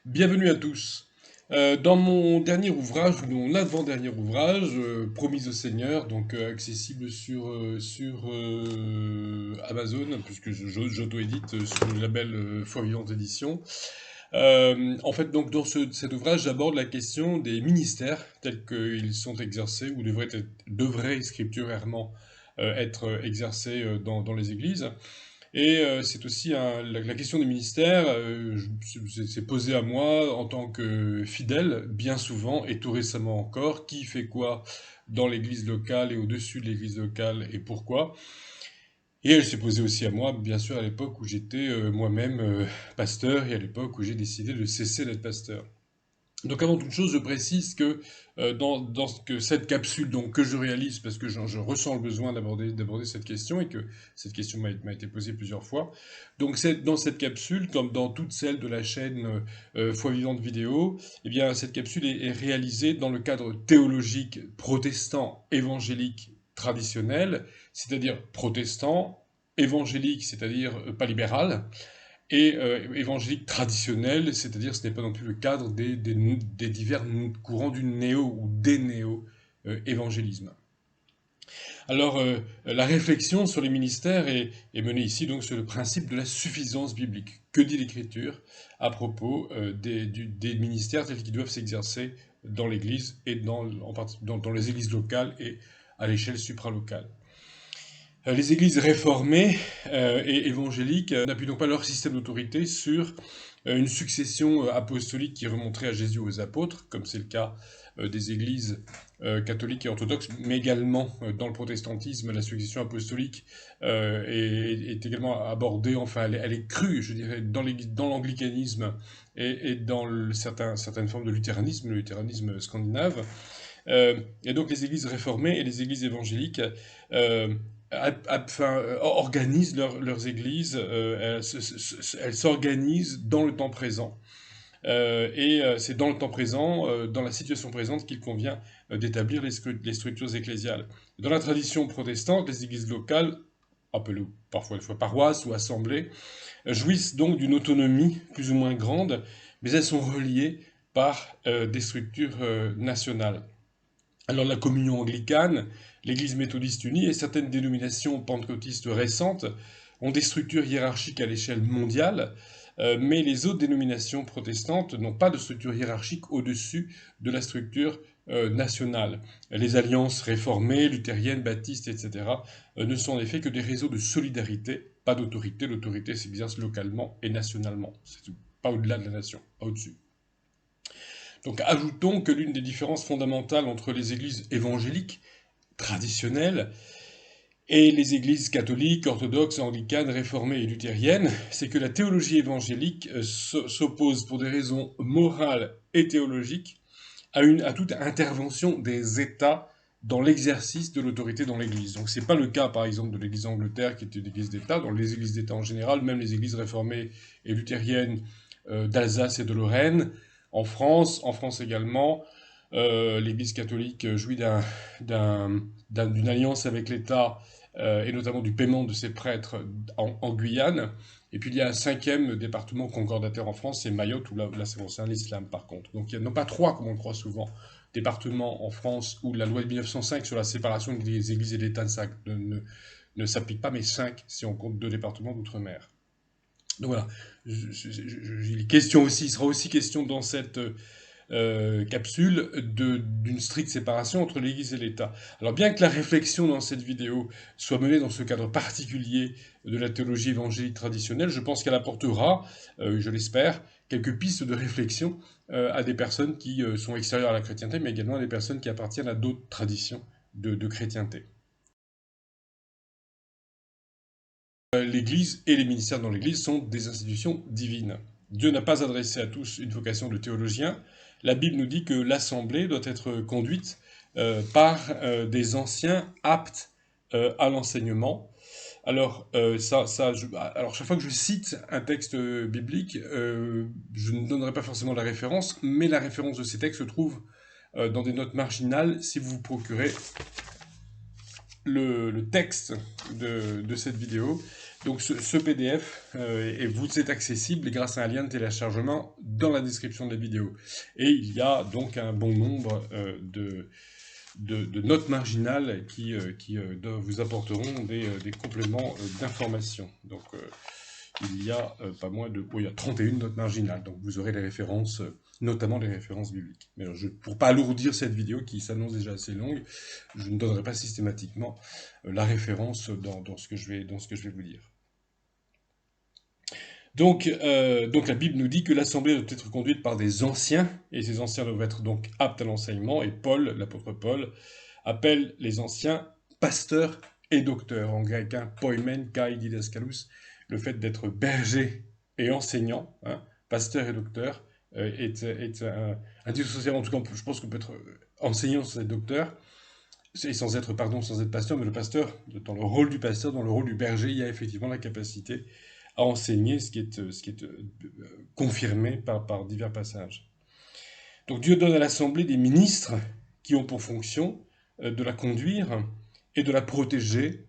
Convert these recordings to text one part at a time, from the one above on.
Bienvenue à tous. Dans mon dernier ouvrage, ou mon avant-dernier ouvrage, Promis au Seigneur, donc accessible sur Amazon, puisque j'auto-édite sur le label Foi Vivante Édition. En fait, donc cet ouvrage, j'aborde la question des ministères tels qu'ils sont exercés ou devraient scripturairement être exercés dans les églises. Et c'est aussi la question des ministères, c'est posé à moi en tant que fidèle, bien souvent, et tout récemment encore, qui fait quoi dans l'église locale et au-dessus de l'église locale et pourquoi. Et elle s'est posée aussi à moi, bien sûr, à l'époque où j'étais moi-même pasteur et à l'époque où j'ai décidé de cesser d'être pasteur. Donc avant toute chose, je précise que cette capsule donc, que je réalise, parce que je ressens le besoin d'aborder cette question, et que cette question m'a été posée plusieurs fois, donc dans cette capsule, comme dans toutes celles de la chaîne Foi Vivante Vidéo, eh bien, cette capsule est réalisée dans le cadre théologique protestant évangélique traditionnel, c'est-à-dire protestant, évangélique, c'est-à-dire pas libéral, et évangélique traditionnel, c'est-à-dire ce n'est pas non plus le cadre des divers courants du néo ou des néo-évangélismes. Alors, la réflexion sur les ministères est menée ici donc sur le principe de la suffisance biblique. Que dit l'Écriture à propos des ministères tels qu'ils doivent s'exercer dans l'Église et dans les églises locales et à l'échelle supralocale? Les églises réformées et évangéliques n'appuient donc pas leur système d'autorité sur une succession apostolique qui remonterait à Jésus ou aux apôtres, comme c'est le cas des églises catholiques et orthodoxes, mais également dans le protestantisme, la succession apostolique est également abordée, enfin elle est crue, je dirais, dans l'anglicanisme et dans certaines formes de luthéranisme, le luthéranisme scandinave. Et donc les églises réformées et les églises évangéliques euh, organisent leurs églises, elles s'organisent dans le temps présent. C'est dans le temps présent, dans la situation présente, qu'il convient d'établir les structures ecclésiales. Dans la tradition protestante, les églises locales, appelées parfois une fois paroisses ou assemblées, jouissent donc d'une autonomie plus ou moins grande, mais elles sont reliées par des structures nationales. Alors la communion anglicane, l'Église méthodiste unie et certaines dénominations pentecôtistes récentes ont des structures hiérarchiques à l'échelle mondiale, mais les autres dénominations protestantes n'ont pas de structure hiérarchique au-dessus de la structure nationale. Les alliances réformées, luthériennes, baptistes, etc. Ne sont en effet que des réseaux de solidarité, pas d'autorité. L'autorité s'exerce localement et nationalement. C'est pas au-delà de la nation, pas au-dessus. Donc ajoutons que l'une des différences fondamentales entre les églises évangéliques traditionnelles et les églises catholiques, orthodoxes, anglicanes, réformées et luthériennes, c'est que la théologie évangélique s'oppose pour des raisons morales et théologiques à toute intervention des États dans l'exercice de l'autorité dans l'Église. Donc c'est pas le cas par exemple de l'Église d'Angleterre qui était une Église d'État. Dans les Églises d'État en général, même les Églises réformées et luthériennes d'Alsace et de Lorraine, en France également, l'Église catholique jouit d'une alliance avec l'État et notamment du paiement de ses prêtres en Guyane. Et puis il y a un cinquième département concordataire en France, c'est Mayotte, où là ça concerne l'islam par contre. Donc il n'y en a pas trois, comme on le croit souvent, départements en France où la loi de 1905 sur la séparation des églises et de l'État ne s'applique pas, mais cinq si on compte deux départements d'outre-mer. Donc voilà, il sera aussi question dans cette capsule d'une stricte séparation entre l'Église et l'État. Alors bien que la réflexion dans cette vidéo soit menée dans ce cadre particulier de la théologie évangélique traditionnelle, je pense qu'elle apportera, je l'espère, quelques pistes de réflexion à des personnes qui sont extérieures à la chrétienté, mais également à des personnes qui appartiennent à d'autres traditions de chrétienté. L'Église et les ministères dans l'Église sont des institutions divines. Dieu n'a pas adressé à tous une vocation de théologien. La Bible nous dit que l'assemblée doit être conduite par des anciens aptes à l'enseignement. Alors, chaque fois que je cite un texte biblique, je ne donnerai pas forcément la référence, mais la référence de ces textes se trouve dans des notes marginales si vous vous procurez le texte de cette vidéo. Donc ce PDF vous est accessible grâce à un lien de téléchargement dans la description de la vidéo. Et il y a donc un bon nombre de notes marginales qui vous apporteront des compléments d'information. Donc il y a pas moins de... il y a 31 notes marginales, donc vous aurez les références, notamment les références bibliques. Mais alors, pour pas alourdir cette vidéo qui s'annonce déjà assez longue, je ne donnerai pas systématiquement la référence dans ce que je vais vous dire. Donc la Bible nous dit que l'assemblée doit être conduite par des anciens, et ces anciens doivent être donc aptes à l'enseignement, et Paul, l'apôtre Paul, appelle les anciens pasteurs et docteurs, en grec, poimen, kai, didaskalus, le fait d'être berger et enseignant, pasteur et docteur, est indissociable. En tout cas, je pense qu'on peut être enseignant sans être docteur, et sans être pasteur, mais le pasteur, dans le rôle du pasteur, dans le rôle du berger, il y a effectivement la capacité à enseigner, ce qui est confirmé par divers passages. Donc Dieu donne à l'Assemblée des ministres qui ont pour fonction de la conduire et de la protéger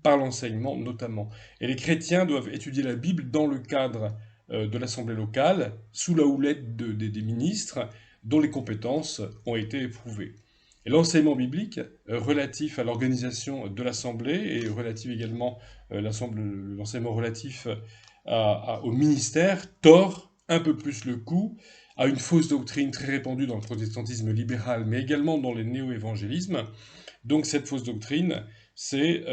par l'enseignement notamment. Et les chrétiens doivent étudier la Bible dans le cadre de l'Assemblée locale, sous la houlette des ministres dont les compétences ont été éprouvées. Et l'enseignement biblique relatif à l'organisation de l'Assemblée et relatif également l'enseignement relatif au ministère tord un peu plus le coup à une fausse doctrine très répandue dans le protestantisme libéral, mais également dans les néo-évangélismes. Donc cette fausse doctrine, c'est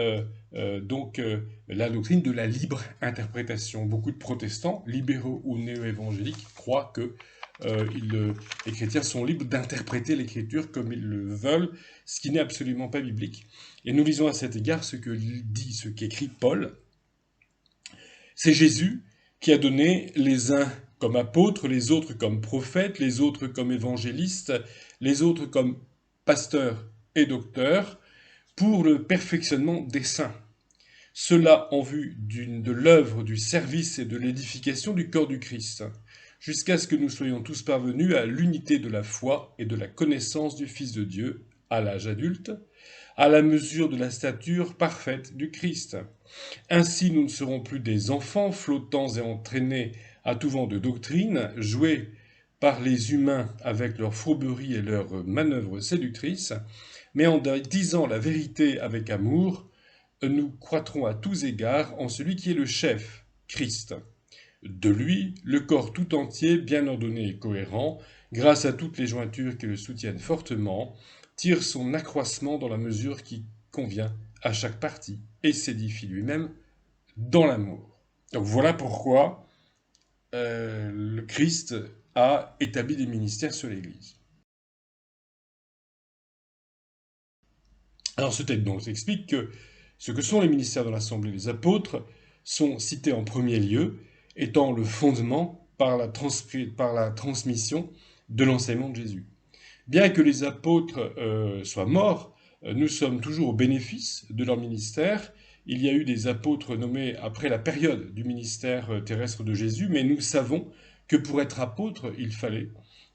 la doctrine de la libre interprétation. Beaucoup de protestants, libéraux ou néo-évangéliques, croient que les chrétiens sont libres d'interpréter l'écriture comme ils le veulent, ce qui n'est absolument pas biblique. Et nous lisons à cet égard ce qu'écrit Paul. C'est Jésus qui a donné les uns comme apôtres, les autres comme prophètes, les autres comme évangélistes, les autres comme pasteurs et docteurs, pour le perfectionnement des saints. Cela en vue de l'œuvre du service et de l'édification du corps du Christ, jusqu'à ce que nous soyons tous parvenus à l'unité de la foi et de la connaissance du Fils de Dieu, à l'âge adulte, à la mesure de la stature parfaite du Christ. Ainsi nous ne serons plus des enfants flottants et entraînés à tout vent de doctrine, joués par les humains avec leurs fourberies et leurs manœuvres séductrices, mais en disant la vérité avec amour, nous croîtrons à tous égards en celui qui est le chef, Christ. De lui, le corps tout entier, bien ordonné et cohérent, grâce à toutes les jointures qui le soutiennent fortement, tire son accroissement dans la mesure qui convient à chaque partie et s'édifie lui-même dans l'amour. Donc voilà pourquoi le Christ a établi des ministères sur l'Église. Alors ce texte donc explique que ce que sont les ministères de l'Assemblée des apôtres sont cités en premier lieu, étant le fondement par la transmission de l'enseignement de Jésus. Bien que les apôtres soient morts, nous sommes toujours au bénéfice de leur ministère. Il y a eu des apôtres nommés après la période du ministère terrestre de Jésus, mais nous savons que pour être apôtre, il fallait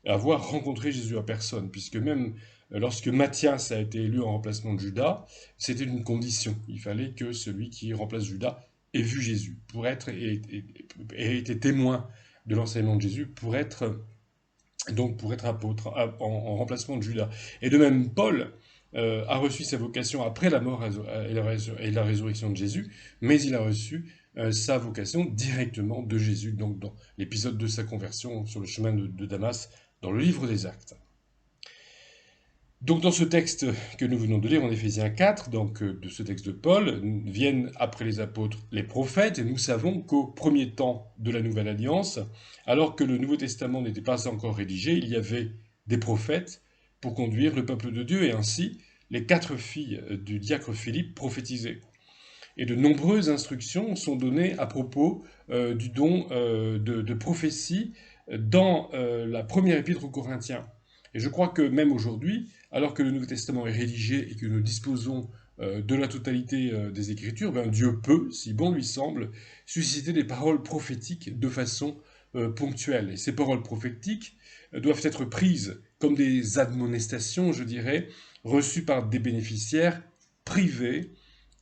avoir rencontré Jésus en personne, puisque même lorsque Matthias a été élu en remplacement de Judas, c'était une condition. Il fallait que celui qui remplace Judas ait vu Jésus, pour être et été témoin de l'enseignement de Jésus, pour être apôtre en remplacement de Judas. Et de même, Paul a reçu sa vocation après la mort et la résurrection de Jésus, mais il a reçu sa vocation directement de Jésus, donc dans l'épisode de sa conversion sur le chemin de Damas, dans le livre des Actes. Donc dans ce texte que nous venons de lire en Éphésiens 4, donc de ce texte de Paul, viennent après les apôtres les prophètes, et nous savons qu'au premier temps de la Nouvelle Alliance, alors que le Nouveau Testament n'était pas encore rédigé, il y avait des prophètes pour conduire le peuple de Dieu, et ainsi les 4 filles du diacre Philippe prophétisaient. Et de nombreuses instructions sont données à propos du don de prophétie dans la première épître aux Corinthiens. Et je crois que même aujourd'hui, alors que le Nouveau Testament est rédigé et que nous disposons de la totalité des Écritures, Dieu peut, si bon lui semble, susciter des paroles prophétiques de façon ponctuelle. Et ces paroles prophétiques doivent être prises comme des admonestations, je dirais, reçues par des bénéficiaires privée,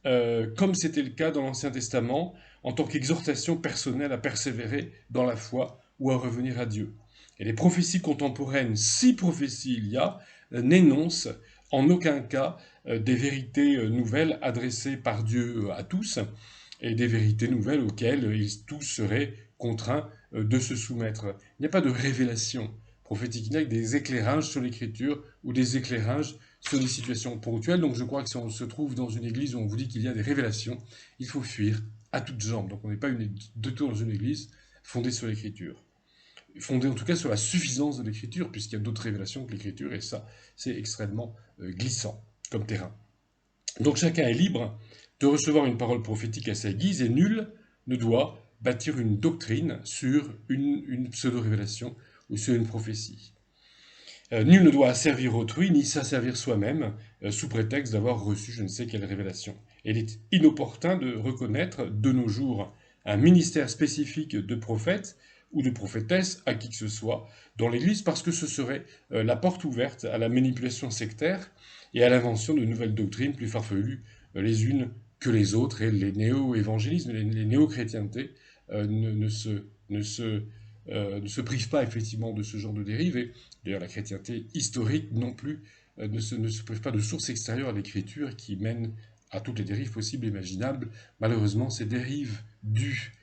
comme c'était le cas dans l'Ancien Testament, en tant qu'exhortation personnelle à persévérer dans la foi ou à revenir à Dieu. Et les prophéties contemporaines, si prophéties il y a, n'énoncent en aucun cas des vérités nouvelles adressées par Dieu à tous, et des vérités nouvelles auxquelles ils tous seraient contraints de se soumettre. Il n'y a pas de révélation prophétique, il n'y a que des éclairages sur l'écriture ou des éclairages sur des situations ponctuelles. Donc je crois que si on se trouve dans une église où on vous dit qu'il y a des révélations, il faut fuir à toutes jambes. Donc on n'est pas de tout dans une église fondée sur l'écriture. Fondée en tout cas sur la suffisance de l'écriture, puisqu'il y a d'autres révélations que l'écriture, et ça, c'est extrêmement glissant comme terrain. Donc chacun est libre de recevoir une parole prophétique à sa guise, et nul ne doit bâtir une doctrine sur une pseudo-révélation ou sur une prophétie. Nul ne doit asservir autrui, ni s'asservir soi-même, sous prétexte d'avoir reçu je ne sais quelle révélation. Et il est inopportun de reconnaître de nos jours un ministère spécifique de prophète ou de prophétesse à qui que ce soit dans l'Église, parce que ce serait la porte ouverte à la manipulation sectaire et à l'invention de nouvelles doctrines plus farfelues les unes que les autres, et les néo-évangélismes, les néo-chrétientés ne se privent pas effectivement de ce genre de dérive, et d'ailleurs la chrétienté historique non plus ne se prive pas de sources extérieures à l'écriture qui mènent à toutes les dérives possibles et imaginables. Malheureusement, ces dérives dues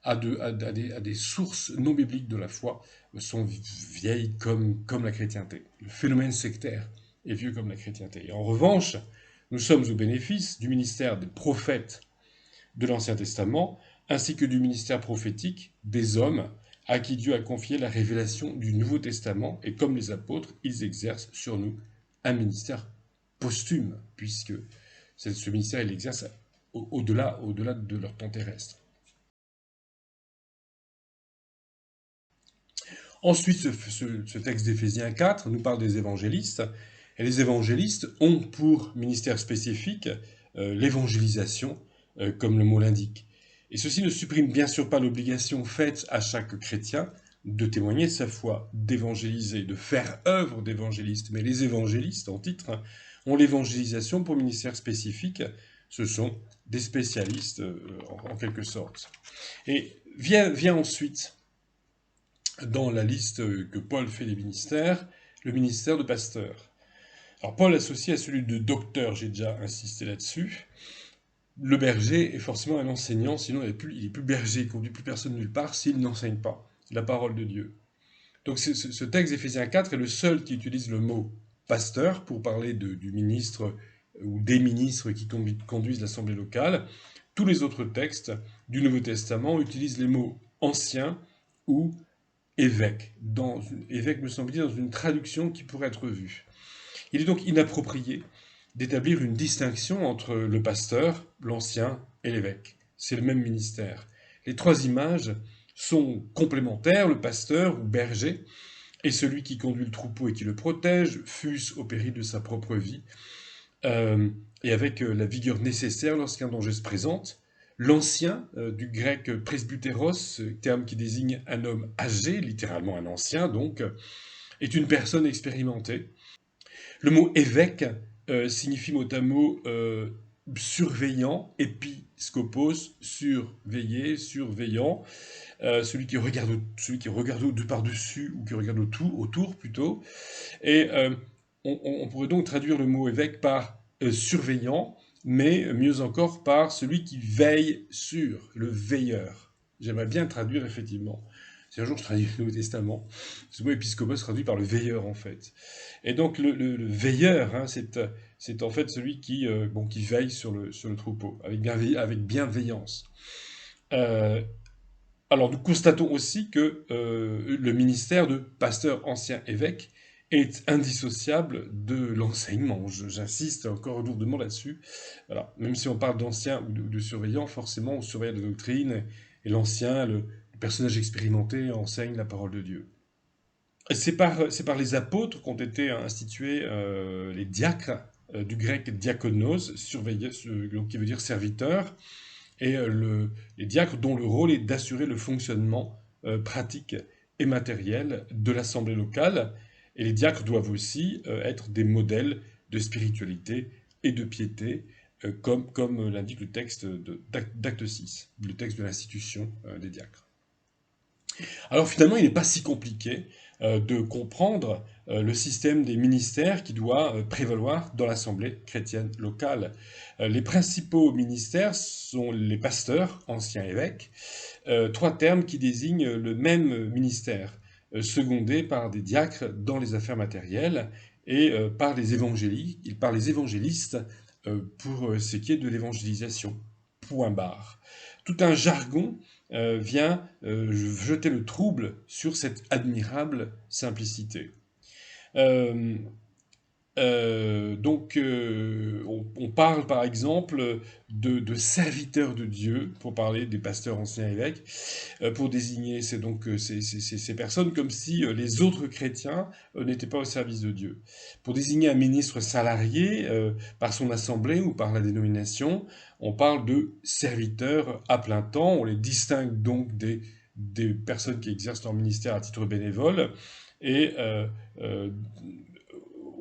à des sources non bibliques de la foi sont vieilles comme la chrétienté. Le phénomène sectaire est vieux comme la chrétienté. Et en revanche, nous sommes au bénéfice du ministère des prophètes de l'Ancien Testament, ainsi que du ministère prophétique des hommes à qui Dieu a confié la révélation du Nouveau Testament, et comme les apôtres, ils exercent sur nous un ministère posthume, puisque ce ministère, il exerce au-delà de leur temps terrestre. Ensuite, ce texte d'Éphésiens 4 nous parle des évangélistes, et les évangélistes ont pour ministère spécifique l'évangélisation, comme le mot l'indique. Et ceci ne supprime bien sûr pas l'obligation faite à chaque chrétien de témoigner de sa foi, d'évangéliser, de faire œuvre d'évangéliste. Mais les évangélistes, en titre, ont l'évangélisation pour ministère spécifique. Ce sont des spécialistes, en quelque sorte. Et vient ensuite, dans la liste que Paul fait des ministères, le ministère de pasteur. Alors Paul associe à celui de docteur, j'ai déjà insisté là-dessus. Le berger est forcément un enseignant, sinon il est plus berger, il ne conduit plus personne nulle part s'il n'enseigne pas la parole de Dieu. Donc ce texte d'Éphésiens 4 est le seul qui utilise le mot pasteur pour parler du ministre ou des ministres qui conduisent l'assemblée locale. Tous les autres textes du Nouveau Testament utilisent les mots ancien ou évêque. Évêque, me semble-t-il, dans une traduction qui pourrait être vue. Il est donc inapproprié d'établir une distinction entre le pasteur, l'ancien et l'évêque. C'est le même ministère. Les trois images sont complémentaires. Le pasteur ou berger est celui qui conduit le troupeau et qui le protège, fût-ce au péril de sa propre vie, et avec la vigueur nécessaire lorsqu'un danger se présente. L'ancien, du grec presbytéros, terme qui désigne un homme âgé, littéralement un ancien donc, est une personne expérimentée. Le mot évêque signifie mot à mot surveillant, épiscopos, surveiller, surveillant, celui qui regarde de par-dessus ou qui regarde autour plutôt. Et on pourrait donc traduire le mot évêque par surveillant, mais mieux encore par celui qui veille sur, le veilleur. J'aimerais bien traduire effectivement. Si un jour je traduis le Nouveau Testament, ce mot épiscopos se traduit par le veilleur en fait. Et donc le veilleur, hein, c'est en fait celui qui veille sur le troupeau, avec bienveillance. Alors nous constatons aussi que le ministère de pasteur ancien évêque est indissociable de l'enseignement. J'insiste encore lourdement là-dessus. Voilà. Même si on parle d'ancien ou de surveillant, forcément on surveille la doctrine, et l'ancien, le personnage expérimenté, enseigne la parole de Dieu. C'est par les apôtres qu'ont été institués les diacres, du grec diakonos, surveiller, qui veut dire serviteur, et les diacres dont le rôle est d'assurer le fonctionnement pratique et matériel de l'assemblée locale. Et les diacres doivent aussi être des modèles de spiritualité et de piété, comme l'indique le texte d'Acte 6, le texte de l'institution des diacres. Alors finalement, il n'est pas si compliqué de comprendre le système des ministères qui doit prévaloir dans l'Assemblée chrétienne locale. Les principaux ministères sont les pasteurs, anciens évêques, trois termes qui désignent le même ministère, secondé par des diacres dans les affaires matérielles et par les évangélistes pour ce qui est de l'évangélisation. Point barre. Tout un jargon vient jeter le trouble sur cette admirable simplicité. Euh, on parle par exemple de serviteurs de Dieu, pour parler des pasteurs anciens évêques, pour désigner ces personnes comme si les autres chrétiens n'étaient pas au service de Dieu. Pour désigner un ministre salarié par son assemblée ou par la dénomination, on parle de serviteurs à plein temps. On les distingue donc des personnes qui exercent leur ministère à titre bénévole et euh,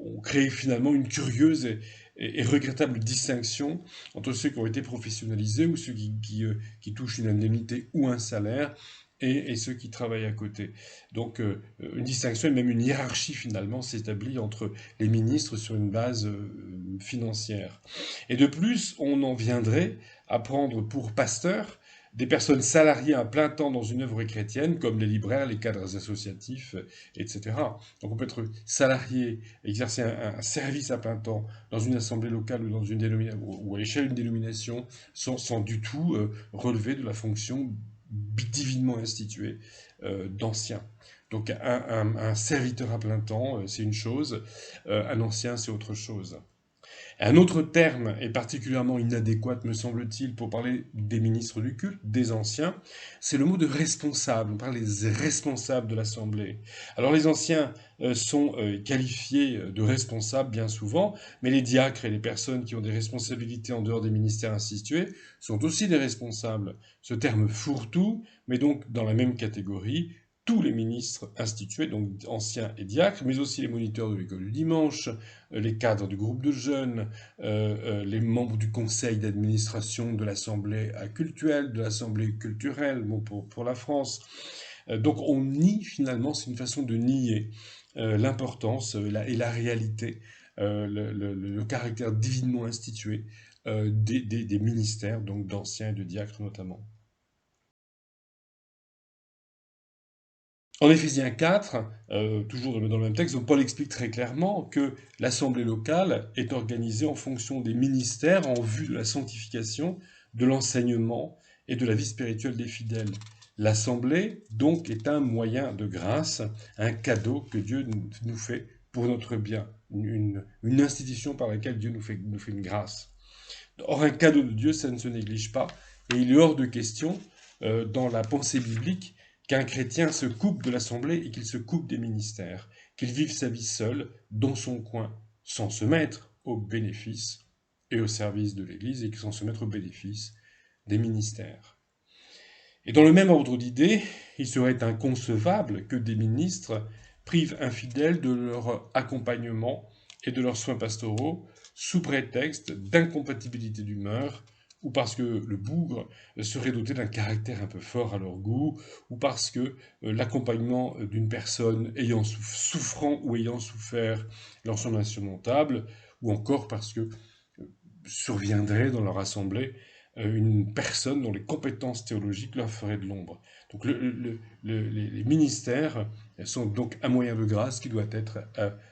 on crée finalement une curieuse et regrettable distinction entre ceux qui ont été professionnalisés ou ceux qui touchent une indemnité ou un salaire et ceux qui travaillent à côté. Donc une distinction et même une hiérarchie finalement s'établit entre les ministres sur une base financière. Et de plus, on en viendrait à prendre pour pasteurs des personnes salariées à plein temps dans une œuvre chrétienne, comme les libraires, les cadres associatifs, etc. Donc on peut être salarié, exercer un service à plein temps dans une assemblée locale ou dans une dénomination ou à l'échelle d'une dénomination sans du tout relever de la fonction divinement instituée d'ancien. Donc un serviteur à plein temps, c'est une chose, un ancien, c'est autre chose. Un autre terme est particulièrement inadéquat, me semble-t-il, pour parler des ministres du culte, des anciens, c'est le mot de responsable. On parle des responsables de l'Assemblée. Alors les anciens sont qualifiés de responsables bien souvent, mais les diacres et les personnes qui ont des responsabilités en dehors des ministères institués sont aussi des responsables. Ce terme fourre-tout, mais donc dans la même catégorie tous les ministres institués, donc anciens et diacres, mais aussi les moniteurs de l'école du dimanche, les cadres du groupe de jeunes, les membres du conseil d'administration de l'Assemblée cultuelle, de l'Assemblée culturelle, bon, pour la France. Donc on nie finalement, c'est une façon de nier l'importance et la réalité, le caractère divinement institué des ministères, donc d'anciens et de diacres notamment. En Éphésiens 4, toujours dans le même texte, Paul explique très clairement que l'assemblée locale est organisée en fonction des ministères en vue de la sanctification, de l'enseignement et de la vie spirituelle des fidèles. L'assemblée, donc, est un moyen de grâce, un cadeau que Dieu nous fait pour notre bien, une institution par laquelle Dieu nous fait une grâce. Or, un cadeau de Dieu, ça ne se néglige pas, et il est hors de question, dans la pensée biblique, qu'un chrétien se coupe de l'assemblée et qu'il se coupe des ministères, qu'il vive sa vie seul, dans son coin, sans se mettre au bénéfice et au service de l'Église, et sans se mettre au bénéfice des ministères. Et dans le même ordre d'idées, il serait inconcevable que des ministres privent un fidèle de leur accompagnement et de leurs soins pastoraux sous prétexte d'incompatibilité d'humeur, ou parce que le bougre serait doté d'un caractère un peu fort à leur goût, ou parce que l'accompagnement d'une personne ayant souffrant ou ayant souffert leur semble insurmontable, ou encore parce que surviendrait dans leur assemblée une personne dont les compétences théologiques leur feraient de l'ombre. Donc les ministères sont donc un moyen de grâce qui doit être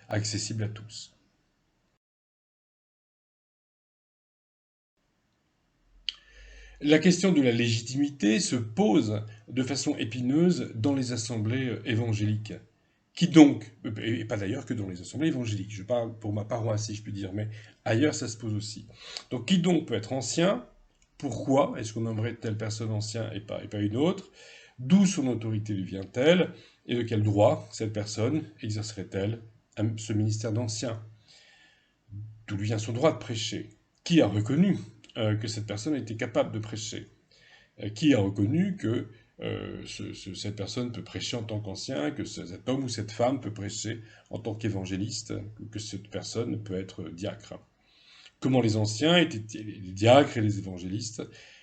accessible à tous. La question de la légitimité se pose de façon épineuse dans les assemblées évangéliques. Qui donc, et pas d'ailleurs que dans les assemblées évangéliques, je parle pour ma paroisse si je puis dire, mais ailleurs ça se pose aussi. Donc qui donc peut être ancien? Pourquoi est-ce qu'on nommerait telle personne ancien et pas une autre? D'où son autorité lui vient-elle? Et de quel droit cette personne exercerait-elle ce ministère d'ancien? D'où lui vient son droit de prêcher? Qui a reconnu que cette personne était capable de prêcher? Qui a reconnu que cette personne peut prêcher en tant qu'ancien, que cet homme ou cette femme peut prêcher en tant qu'évangéliste, que cette personne peut être diacre? Comment les anciens les diacres et les évangélistes,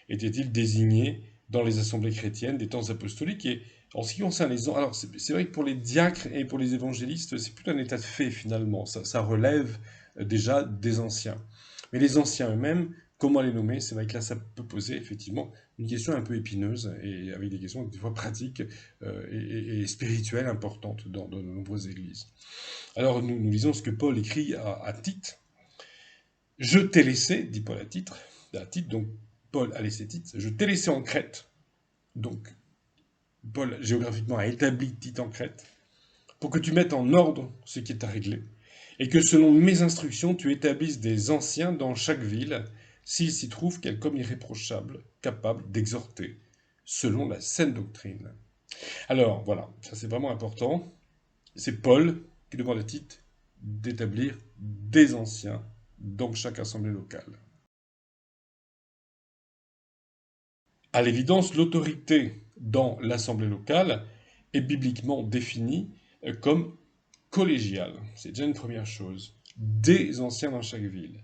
étaient-ils désignés dans les assemblées chrétiennes des temps apostoliques? Et en ce qui concerne alors c'est vrai que pour les diacres et pour les évangélistes, c'est plutôt un état de fait finalement. Ça relève déjà des anciens. Mais les anciens eux-mêmes, comment les nommer? C'est vrai que là, ça peut poser effectivement une question un peu épineuse et avec des questions des fois pratiques et spirituelles importantes dans de nombreuses églises. Alors nous lisons ce que Paul écrit à Tite. Je t'ai laissé, dit Paul à Tite, donc Paul a laissé Tite, je t'ai laissé en Crète, donc Paul géographiquement a établi Tite en Crète, pour que tu mettes en ordre ce qui est à régler, et que selon mes instructions, tu établisses des anciens dans chaque ville, s'il s'y trouve quelqu'un irréprochable, capable d'exhorter, selon la saine doctrine. Alors voilà, ça c'est vraiment important. C'est Paul qui demande à Tite d'établir des anciens dans chaque assemblée locale. À l'évidence, l'autorité dans l'assemblée locale est bibliquement définie comme collégiale. C'est déjà une première chose. Des anciens dans chaque ville.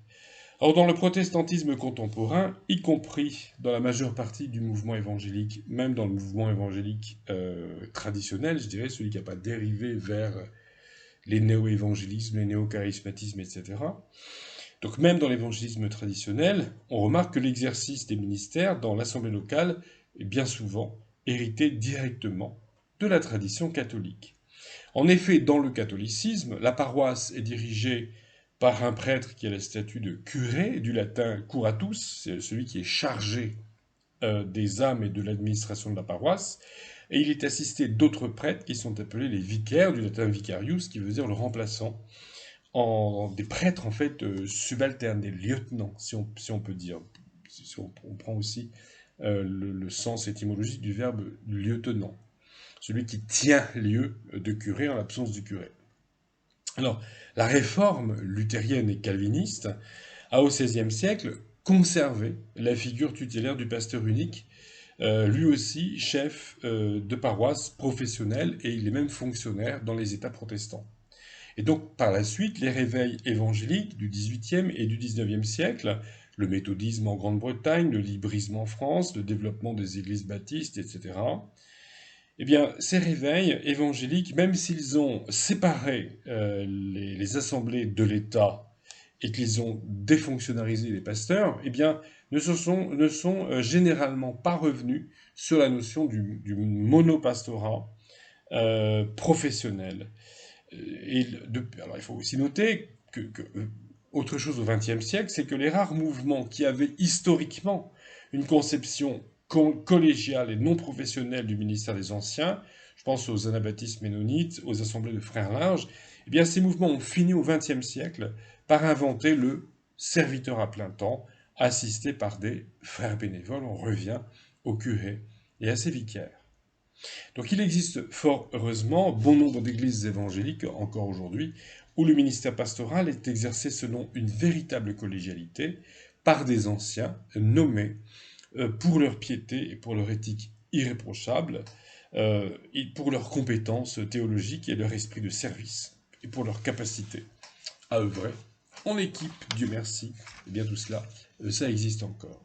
Or, dans le protestantisme contemporain, y compris dans la majeure partie du mouvement évangélique, même dans le mouvement évangélique traditionnel, je dirais, celui qui n'a pas dérivé vers les néo-évangélismes, les néo-charismatismes, etc., donc même dans l'évangélisme traditionnel, on remarque que l'exercice des ministères dans l'assemblée locale est bien souvent hérité directement de la tradition catholique. En effet, dans le catholicisme, la paroisse est dirigée par un prêtre qui a le statut de curé, du latin curatus, c'est celui qui est chargé des âmes et de l'administration de la paroisse, et il est assisté d'autres prêtres qui sont appelés les vicaires, du latin vicarius, qui veut dire le remplaçant, en des prêtres en fait subalternes, des lieutenants, si on peut dire. Si on prend aussi le sens étymologique du verbe lieutenant, celui qui tient lieu de curé en l'absence du curé. Alors, la réforme luthérienne et calviniste a au XVIe siècle conservé la figure tutélaire du pasteur unique, lui aussi chef de paroisse professionnel, et il est même fonctionnaire dans les États protestants. Et donc, par la suite, les réveils évangéliques du XVIIIe et du XIXe siècle, le méthodisme en Grande-Bretagne, le librisme en France, le développement des églises baptistes, etc., eh bien, ces réveils évangéliques, même s'ils ont séparé les assemblées de l'État et qu'ils ont défonctionnalisé les pasteurs, eh bien, ne sont généralement pas revenus sur la notion du monopastorat professionnel. Alors il faut aussi noter autre chose au XXe siècle, c'est que les rares mouvements qui avaient historiquement une conception collégiale et non professionnelle du ministère des Anciens, je pense aux anabaptistes ménonites, aux assemblées de frères larges, eh bien ces mouvements ont fini au XXe siècle par inventer le serviteur à plein temps, assisté par des frères bénévoles. On revient au curé et à ses vicaires. Donc il existe fort heureusement bon nombre d'églises évangéliques encore aujourd'hui où le ministère pastoral est exercé selon une véritable collégialité par des anciens nommés pour leur piété et pour leur éthique irréprochable, et pour leurs compétences théologiques et leur esprit de service, et pour leur capacité à œuvrer en équipe, Dieu merci, et bien tout cela, ça existe encore.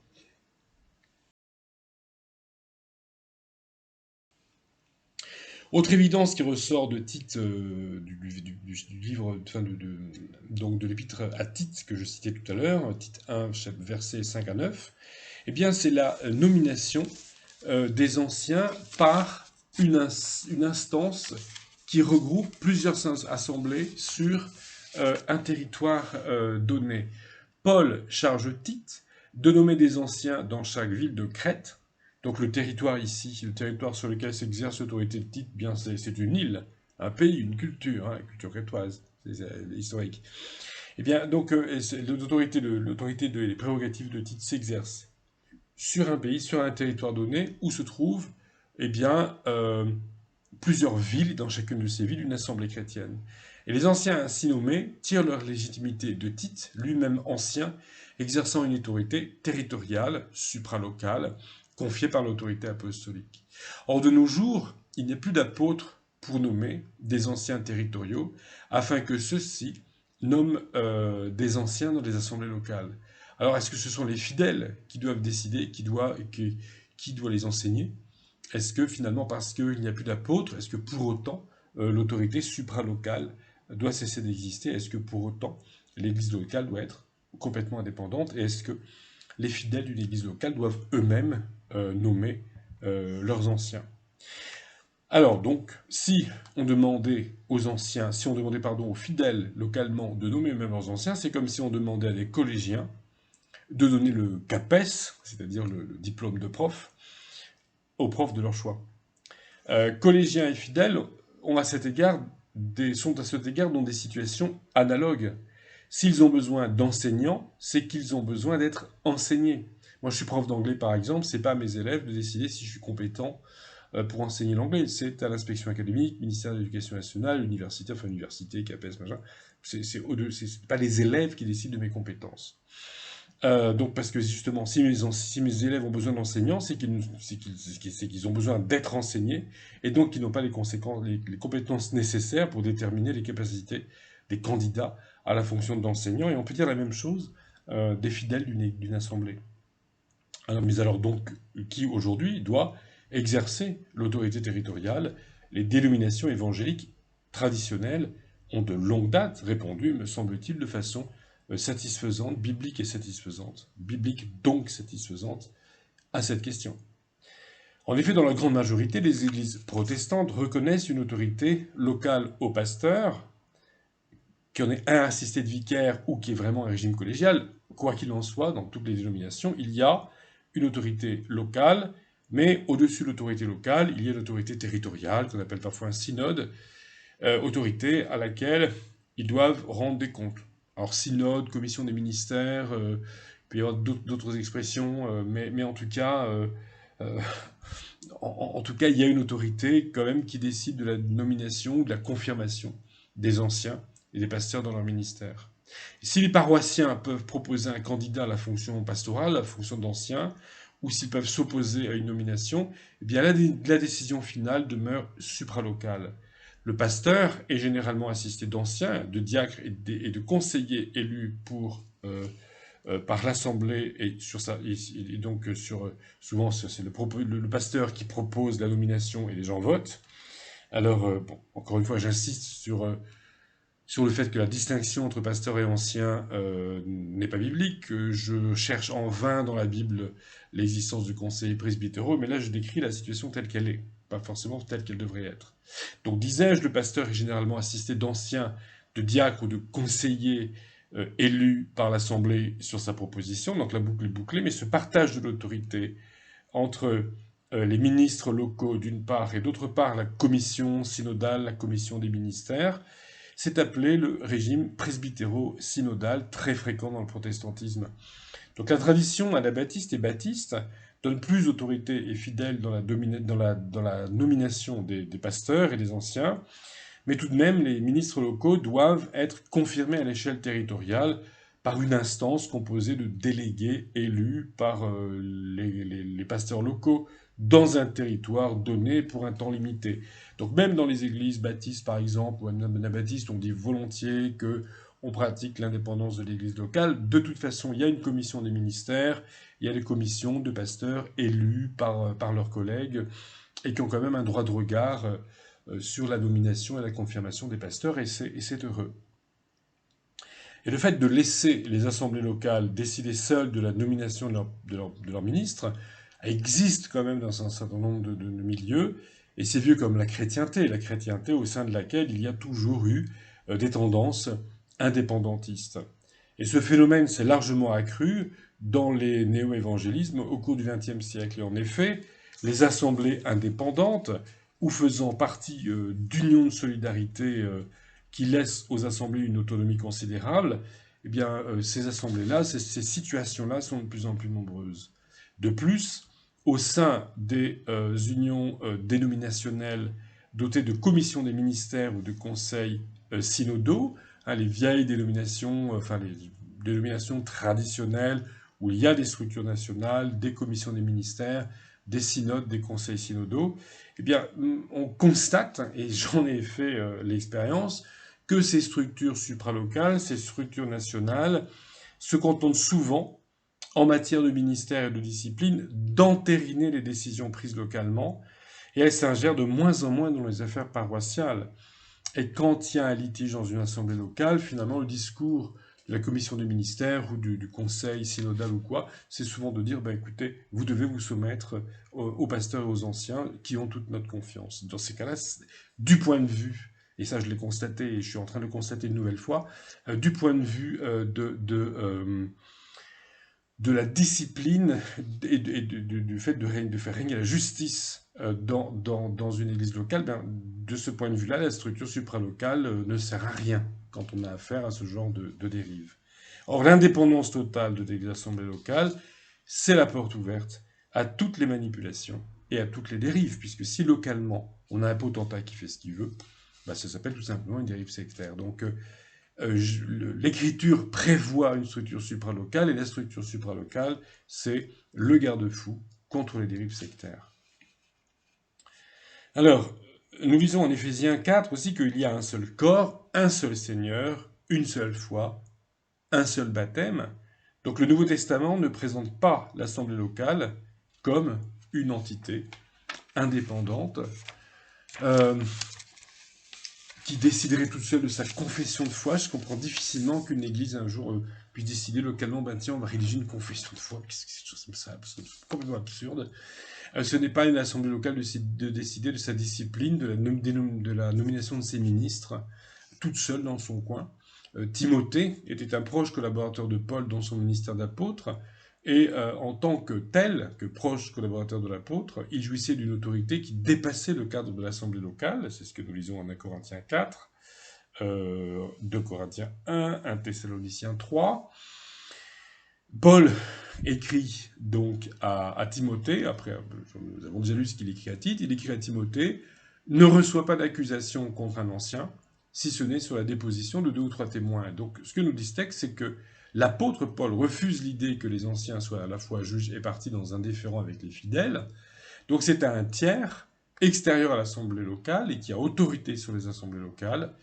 Autre évidence qui ressort de Tite, du livre, enfin donc de l'épître à Tite que je citais tout à l'heure, Tite 1, versets 5 à 9, eh bien c'est la nomination des anciens par une instance qui regroupe plusieurs assemblées sur un territoire donné. Paul charge Tite de nommer des anciens dans chaque ville de Crète. Donc le territoire ici, le territoire sur lequel s'exerce l'autorité de Tite, bien c'est une île, un pays, une culture, hein, la culture crétoise, c'est historique. Et bien donc l'autorité les prérogatives de Tite s'exercent sur un pays, sur un territoire donné, où se trouvent eh bien, plusieurs villes, dans chacune de ces villes, une assemblée chrétienne. Et les anciens ainsi nommés tirent leur légitimité de Tite, lui-même ancien, exerçant une autorité territoriale, supralocale, confiée par l'autorité apostolique. Or, de nos jours, il n'y a plus d'apôtres pour nommer des anciens territoriaux, afin que ceux-ci nomme des anciens dans les assemblées locales. Alors, est-ce que ce sont les fidèles qui doivent décider qui doit les enseigner? Est-ce que finalement, parce qu'il n'y a plus d'apôtres, est-ce que pour autant l'autorité supralocale doit cesser d'exister? Est-ce que pour autant l'Église locale doit être complètement indépendante? Et est-ce que les fidèles d'une Église locale doivent eux-mêmes nommer leurs anciens? Alors donc, si on demandait aux anciens, si on demandait pardon aux fidèles localement de nommer eux-mêmes leurs anciens, c'est comme si on demandait à des collégiens de donner le CAPES, c'est-à-dire le diplôme de prof, aux profs de leur choix. Collégiens et fidèles ont à cet égard sont à cet égard dans des situations analogues. S'ils ont besoin d'enseignants, c'est qu'ils ont besoin d'être enseignés. Moi, je suis prof d'anglais, par exemple, c'est pas à mes élèves de décider si je suis compétent pour enseigner l'anglais. C'est à l'inspection académique, ministère de l'Éducation nationale, université, CAPES, machin. C'est pas les élèves qui décident de mes compétences. Donc parce que justement, si mes élèves ont besoin d'enseignants, c'est qu'ils ont besoin d'être enseignés, et donc qu'ils n'ont pas les compétences nécessaires pour déterminer les capacités des candidats à la fonction d'enseignant. Et on peut dire la même chose des fidèles d'une assemblée. Mais alors donc, qui aujourd'hui doit exercer l'autorité territoriale? Les dénominations évangéliques traditionnelles ont de longue date répondu, me semble-t-il, de façon satisfaisante, biblique et satisfaisante, biblique donc satisfaisante, à cette question. En effet, dans la grande majorité, les églises protestantes reconnaissent une autorité locale au pasteur, qu'il y en ait un assisté de vicaire ou qui est vraiment un régime collégial. Quoi qu'il en soit, dans toutes les dénominations, il y a une autorité locale, mais au-dessus de l'autorité locale, il y a l'autorité territoriale, qu'on appelle parfois un synode, autorité à laquelle ils doivent rendre des comptes. Alors synode, commission des ministères, il peut y avoir d'autres expressions, mais en tout cas, en tout cas, il y a une autorité quand même qui décide de la nomination ou de la confirmation des anciens et des pasteurs dans leur ministère. Et si les paroissiens peuvent proposer un candidat à la fonction pastorale, la fonction d'ancien, ou s'ils peuvent s'opposer à une nomination, eh bien la décision finale demeure supralocale. Le pasteur est généralement assisté d'anciens, de diacres et de conseillers élus par l'Assemblée et donc souvent c'est le pasteur qui propose la nomination et les gens votent. Alors, bon, encore une fois, j'insiste sur le fait que la distinction entre pasteur et ancien n'est pas biblique. Je cherche en vain dans la Bible l'existence du conseil presbytéraux, mais là je décris la situation telle qu'elle est, pas forcément telle qu'elle devrait être. Donc disais-je, le pasteur est généralement assisté d'anciens, de diacres ou de conseillers élus par l'Assemblée sur sa proposition, donc la boucle est bouclée, mais ce partage de l'autorité entre les ministres locaux d'une part et d'autre part la commission synodale, la commission des ministères, c'est appelé le régime presbytéro-synodal, très fréquent dans le protestantisme. Donc la tradition anabaptiste et baptiste donne plus d'autorité et fidèle dans la nomination des pasteurs et des anciens, mais tout de même, les ministres locaux doivent être confirmés à l'échelle territoriale par une instance composée de délégués élus par les pasteurs locaux dans un territoire donné pour un temps limité. Donc même dans les églises baptistes, par exemple, ou anabaptistes, on dit volontiers que on pratique l'indépendance de l'église locale. De toute façon, il y a une commission des ministères, il y a des commissions de pasteurs élus par leurs collègues et qui ont quand même un droit de regard sur la nomination et la confirmation des pasteurs, et c'est heureux. Et le fait de laisser les assemblées locales décider seules de la nomination de leurs ministres existe quand même dans un certain nombre de milieux, et c'est vieux comme la chrétienté au sein de laquelle il y a toujours eu des tendances indépendantistes. Et ce phénomène s'est largement accru dans les néo-évangélismes au cours du XXe siècle. Et en effet, les assemblées indépendantes, ou faisant partie d'unions de solidarité qui laissent aux assemblées une autonomie considérable, eh bien, ces assemblées-là, ces situations-là sont de plus en plus nombreuses. De plus, au sein des unions dénominationnelles dotées de commissions des ministères ou de conseils synodaux, hein, les vieilles dénominations, enfin les dénominations traditionnelles où il y a des structures nationales, des commissions des ministères, des synodes, des conseils synodaux, eh bien, on constate, et j'en ai fait l'expérience, que ces structures supralocales, ces structures nationales, se contentent souvent, en matière de ministère et de discipline, d'entériner les décisions prises localement, et elles s'ingèrent de moins en moins dans les affaires paroissiales. Et quand il y a un litige dans une assemblée locale, finalement, le discours de la commission du ministère ou du conseil synodal ou quoi, c'est souvent de dire, écoutez, vous devez vous soumettre aux pasteurs et aux anciens qui ont toute notre confiance. Dans ces cas-là, du point de vue, et ça je l'ai constaté et je suis en train de le constater une nouvelle fois, du point de vue de la discipline et du fait de faire régner la justice dans une église locale, de ce point de vue-là, la structure supralocale ne sert à rien quand on a affaire à ce genre de dérive. Or, l'indépendance totale des assemblées locales, c'est la porte ouverte à toutes les manipulations et à toutes les dérives, puisque si localement on a un potentat qui fait ce qu'il veut, ça s'appelle tout simplement une dérive sectaire. Donc, l'écriture prévoit une structure supralocale, et la structure supralocale, c'est le garde-fou contre les dérives sectaires. Alors, nous lisons en Éphésiens 4 aussi qu'il y a un seul corps, un seul Seigneur, une seule foi, un seul baptême. Donc le Nouveau Testament ne présente pas l'assemblée locale comme une entité indépendante, qui déciderait toute seule de sa confession de foi. Je comprends difficilement qu'une église un jour puisse décider localement, tiens, on va rédiger une confession de foi. Qu'est-ce que c'est chose comme ça? C'est complètement absurde. Ce n'est pas une assemblée locale de décider de sa discipline, de la nomination de ses ministres, toute seule dans son coin. Timothée était un proche collaborateur de Paul dans son ministère d'apôtre, et en tant que tel, que proche collaborateur de l'apôtre, il jouissait d'une autorité qui dépassait le cadre de l'assemblée locale. C'est ce que nous lisons en 1 Corinthiens 4, 2 Corinthiens 1, 1 Thessaloniciens 3. Paul écrit donc à Timothée, après nous avons déjà lu ce qu'il écrit à Tite, il écrit à Timothée, ne reçoit pas d'accusation contre un ancien, si ce n'est sur la déposition de 2 ou 3 témoins. Donc ce que nous dit ce texte, c'est que l'apôtre Paul refuse l'idée que les anciens soient à la fois juges et partis dans un différend avec les fidèles. Donc c'est un tiers extérieur à l'assemblée locale et qui a autorité sur les assemblées locales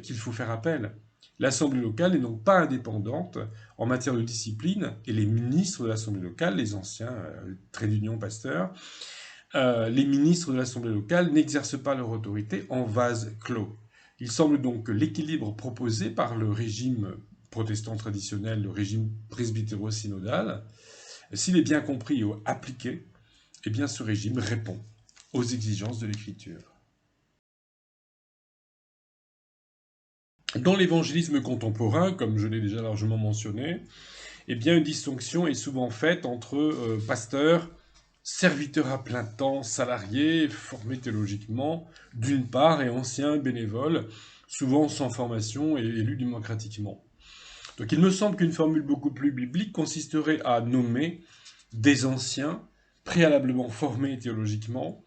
qu'il faut faire appel. L'assemblée locale n'est donc pas indépendante en matière de discipline, et les ministres de l'assemblée locale, les anciens traits d'union pasteurs, les ministres de l'assemblée locale n'exercent pas leur autorité en vase clos. Il semble donc que l'équilibre proposé par le régime protestant traditionnel, le régime presbytéro-synodal, s'il est bien compris et appliqué, eh bien ce régime répond aux exigences de l'Écriture. Dans l'évangélisme contemporain, comme je l'ai déjà largement mentionné, eh bien une distinction est souvent faite entre pasteurs, serviteurs à plein temps, salariés, formés théologiquement, d'une part, et anciens bénévoles, souvent sans formation et élus démocratiquement. Donc il me semble qu'une formule beaucoup plus biblique consisterait à nommer des anciens préalablement formés théologiquement,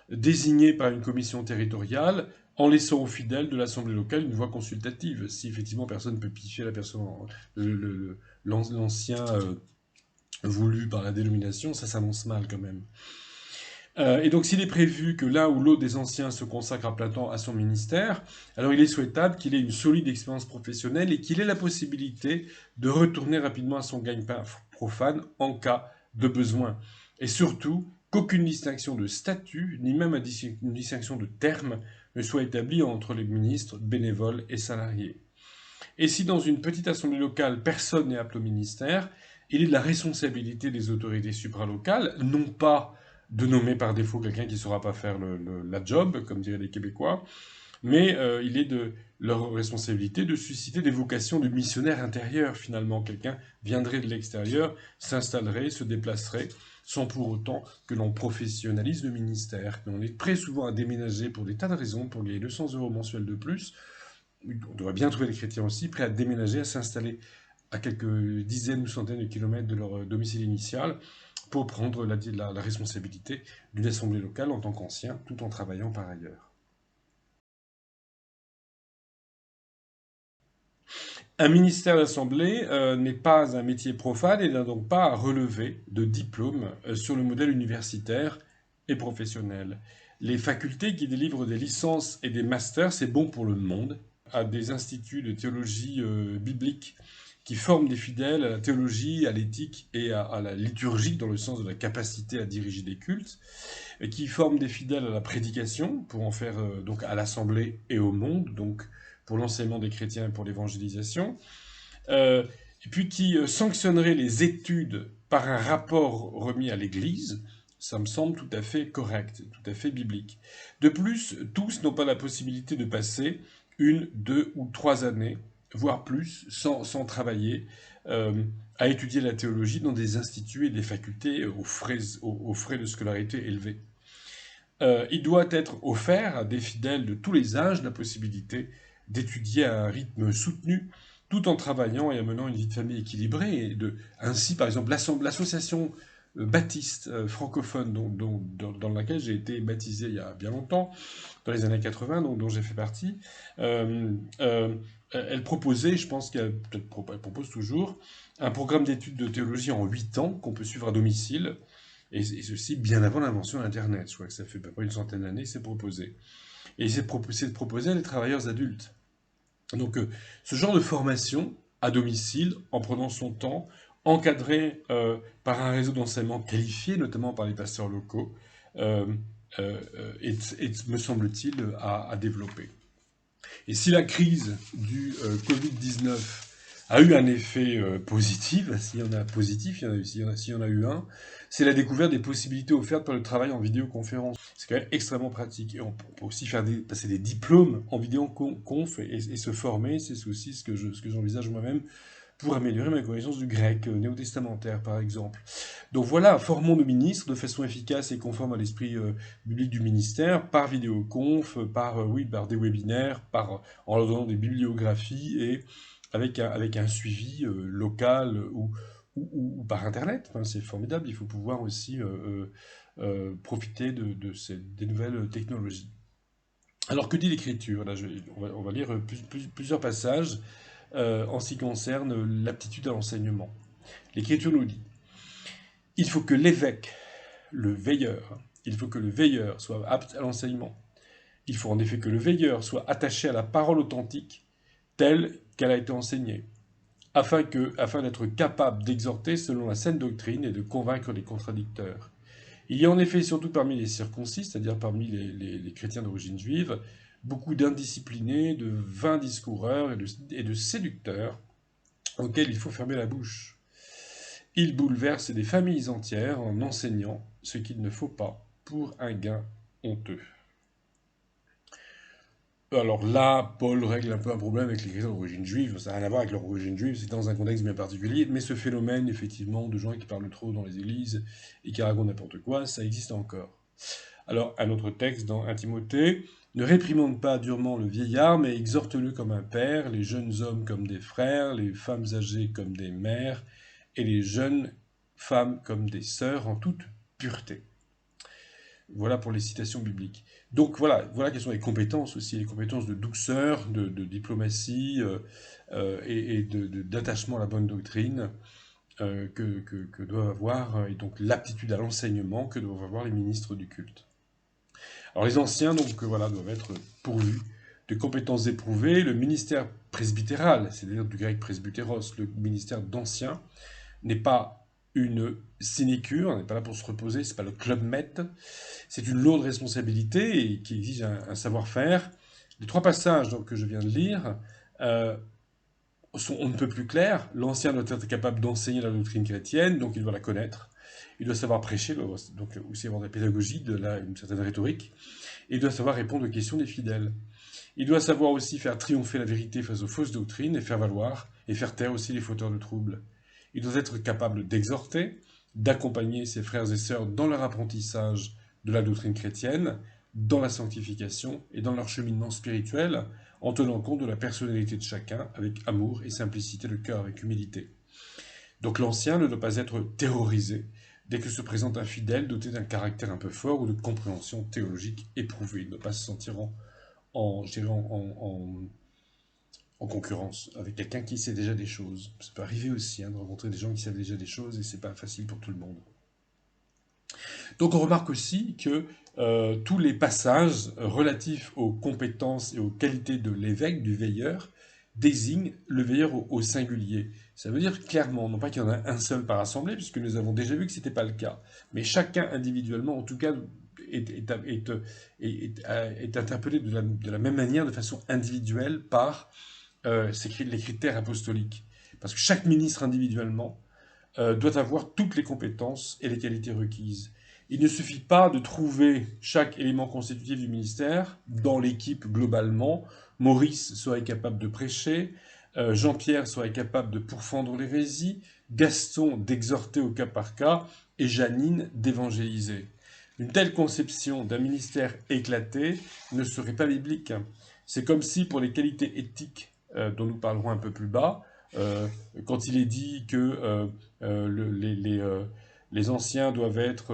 désignés par une commission territoriale, en laissant aux fidèles de l'assemblée locale une voix consultative. Si effectivement personne ne peut picher la personne, l'ancien voulu par la dénomination, ça s'annonce mal quand même. Et donc s'il est prévu que l'un ou l'autre des anciens se consacre à plein temps à son ministère, alors il est souhaitable qu'il ait une solide expérience professionnelle et qu'il ait la possibilité de retourner rapidement à son gagne-pain profane en cas de besoin. Et surtout, qu'aucune distinction de statut, ni même une distinction de terme, ne soit établie entre les ministres, bénévoles et salariés. Et si dans une petite assemblée locale, personne n'est apte au ministère, il est de la responsabilité des autorités supralocales, non pas de nommer par défaut quelqu'un qui ne saura pas faire la job, comme diraient les Québécois, mais il est de leur responsabilité de susciter des vocations de missionnaires intérieurs. Finalement, quelqu'un viendrait de l'extérieur, s'installerait, se déplacerait, sans pour autant que l'on professionnalise le ministère. Mais on est très souvent à déménager pour des tas de raisons, pour gagner 200 € mensuels de plus. On devrait bien trouver les chrétiens aussi, prêts à déménager, à s'installer à quelques dizaines ou centaines de kilomètres de leur domicile initial, pour prendre la responsabilité d'une assemblée locale en tant qu'ancien, tout en travaillant par ailleurs. Un ministère d'assemblée n'est pas un métier profane et n'a donc pas à relever de diplôme sur le modèle universitaire et professionnel. Les facultés qui délivrent des licences et des masters, c'est bon pour le monde, à des instituts de théologie biblique qui forment des fidèles à la théologie, à l'éthique et à la liturgie, dans le sens de la capacité à diriger des cultes, et qui forment des fidèles à la prédication, pour en faire donc à l'assemblée et au monde, donc pour l'enseignement des chrétiens et pour l'évangélisation, euh, et puis qui sanctionnerait les études par un rapport remis à l'Église. Ça me semble tout à fait correct, tout à fait biblique. De plus, tous n'ont pas la possibilité de passer 1, 2 ou 3 années, voire plus, sans travailler, euh, à étudier la théologie dans des instituts et des facultés aux frais de scolarité élevés. Il doit être offert à des fidèles de tous les âges la possibilité d'étudier à un rythme soutenu, tout en travaillant et en menant une vie de famille équilibrée. Ainsi, par exemple, l'association baptiste francophone dans laquelle j'ai été baptisé il y a bien longtemps, dans les années 80, dont j'ai fait partie, euh, euh, elle proposait, je pense qu'elle elle propose toujours, un programme d'études de théologie en 8 ans qu'on peut suivre à domicile, et ceci bien avant l'invention d'Internet. Je crois que ça fait à peu près une centaine d'années que c'est proposé. Et c'est proposé à des travailleurs adultes. Donc ce genre de formation à domicile, en prenant son temps, encadré par un réseau d'enseignement qualifié, notamment par les pasteurs locaux, euh, me semble-t-il, à développer. Et si la crise du Covid-19 a eu un effet positif, s'il y en a positif, s'il y en a eu un, c'est la découverte des possibilités offertes par le travail en vidéoconférence. C'est quand même extrêmement pratique. Et on peut aussi passer des diplômes en vidéoconf et se former. C'est aussi ce que j'envisage moi-même pour améliorer ma connaissance du grec néo-testamentaire, par exemple. Donc voilà, formons nos ministres de façon efficace et conforme à l'esprit biblique du ministère, par vidéoconf, par des webinaires, en leur donnant des bibliographies et avec un suivi local ou par Internet. Enfin, c'est formidable, il faut pouvoir aussi profiter des nouvelles technologies. Alors que dit l'Écriture? Là, on va lire plusieurs passages en ce qui concerne l'aptitude à l'enseignement. L'Écriture nous dit, il faut que l'évêque, le veilleur, il faut que le veilleur soit apte à l'enseignement. Il faut en effet que le veilleur soit attaché à la parole authentique telle qu'elle a été enseignée, afin d'être capable d'exhorter selon la saine doctrine et de convaincre les contradicteurs. Il y a en effet, surtout parmi les circoncis, c'est-à-dire parmi les chrétiens d'origine juive, beaucoup d'indisciplinés, de vains discoureurs et de séducteurs auxquels il faut fermer la bouche. Ils bouleversent des familles entières en enseignant ce qu'il ne faut pas pour un gain honteux. Alors là, Paul règle un peu un problème avec les chrétiens d'origine juive. Ça n'a rien à voir avec leur origine juive, c'est dans un contexte bien particulier. Mais ce phénomène, effectivement, de gens qui parlent trop dans les églises et qui racontent n'importe quoi, ça existe encore. Alors, un autre texte dans 1 Timothée, ne réprimande pas durement le vieillard, mais exhorte-le comme un père, les jeunes hommes comme des frères, les femmes âgées comme des mères, et les jeunes femmes comme des sœurs en toute pureté. Voilà pour les citations bibliques. Donc voilà quelles sont les compétences aussi, les compétences de douceur, de diplomatie et d'attachement à la bonne doctrine que doivent avoir, et donc l'aptitude à l'enseignement que doivent avoir les ministres du culte. Alors les anciens, donc voilà, doivent être pourvus de compétences éprouvées. Le ministère presbytéral, c'est-à-dire du grec presbytéros, le ministère d'anciens, n'est pas une sinécure, on n'est pas là pour se reposer, c'est pas le club med, c'est une lourde responsabilité et qui exige un savoir-faire. Les 3 passages donc, que je viens de lire euh, sont on ne peut plus clairs. L'ancien doit être capable d'enseigner la doctrine chrétienne, donc il doit la connaître. Il doit savoir prêcher, il doit donc aussi avoir de la pédagogie, une certaine rhétorique. Et il doit savoir répondre aux questions des fidèles. Il doit savoir aussi faire triompher la vérité face aux fausses doctrines et faire valoir et faire taire aussi les fauteurs de troubles. Il doit être capable d'exhorter, d'accompagner ses frères et sœurs dans leur apprentissage de la doctrine chrétienne, dans la sanctification et dans leur cheminement spirituel, en tenant compte de la personnalité de chacun avec amour et simplicité de cœur, avec humilité. Donc l'ancien ne doit pas être terrorisé dès que se présente un fidèle doté d'un caractère un peu fort ou de compréhension théologique éprouvée. Il ne doit pas se sentir je dirais en concurrence avec quelqu'un qui sait déjà des choses. Ça peut arriver aussi de rencontrer des gens qui savent déjà des choses et c'est pas facile pour tout le monde. Donc on remarque aussi que tous les passages relatifs aux compétences et aux qualités de l'évêque, du veilleur, désignent le veilleur au singulier. Ça veut dire clairement, non pas qu'il y en a un seul par assemblée, puisque nous avons déjà vu que ce n'était pas le cas, mais chacun individuellement, en tout cas, est interpellé de la même manière, de façon individuelle, par les critères apostoliques. Parce que chaque ministre individuellement doit avoir toutes les compétences et les qualités requises. Il ne suffit pas de trouver chaque élément constitutif du ministère dans l'équipe globalement. Maurice serait capable de prêcher, Jean-Pierre serait capable de pourfendre l'hérésie, Gaston d'exhorter au cas par cas et Janine d'évangéliser. Une telle conception d'un ministère éclaté ne serait pas biblique. C'est comme si pour les qualités éthiques dont nous parlerons un peu plus bas, euh, quand il est dit que les anciens doivent être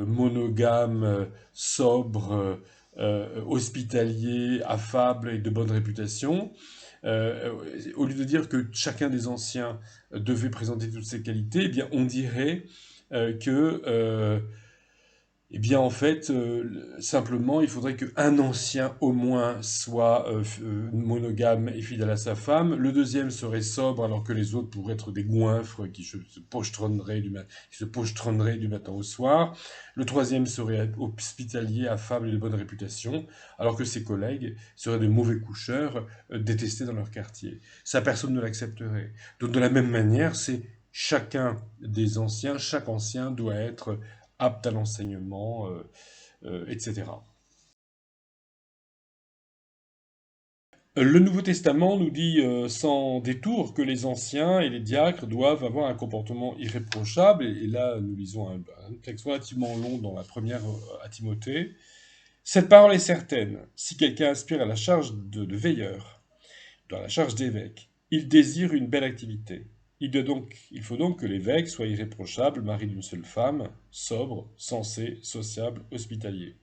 monogames, sobres, hospitaliers, affables et de bonne réputation. Au lieu de dire que chacun des anciens devait présenter toutes ces qualités, eh bien, on dirait que eh bien, en fait, simplement, il faudrait qu'un ancien au moins soit monogame et fidèle à sa femme. Le deuxième serait sobre, alors que les autres pourraient être des goinfres qui se pochetronneraient du matin au soir. Le troisième serait hospitalier, affable et de bonne réputation, alors que ses collègues seraient de mauvais coucheurs, détestés dans leur quartier. Ça, personne ne l'accepterait. Donc, de la même manière, c'est chacun des anciens, chaque ancien doit être apte à l'enseignement, etc. Le Nouveau Testament nous dit sans détour que les anciens et les diacres doivent avoir un comportement irréprochable. Et là, nous lisons un texte relativement long dans la première à Timothée. Cette parole est certaine. Si quelqu'un aspire à la charge de veilleur, dans la charge d'évêque, il désire une belle activité. Il faut donc que l'évêque soit irréprochable, mari d'une seule femme, sobre, sensé, sociable, hospitalier.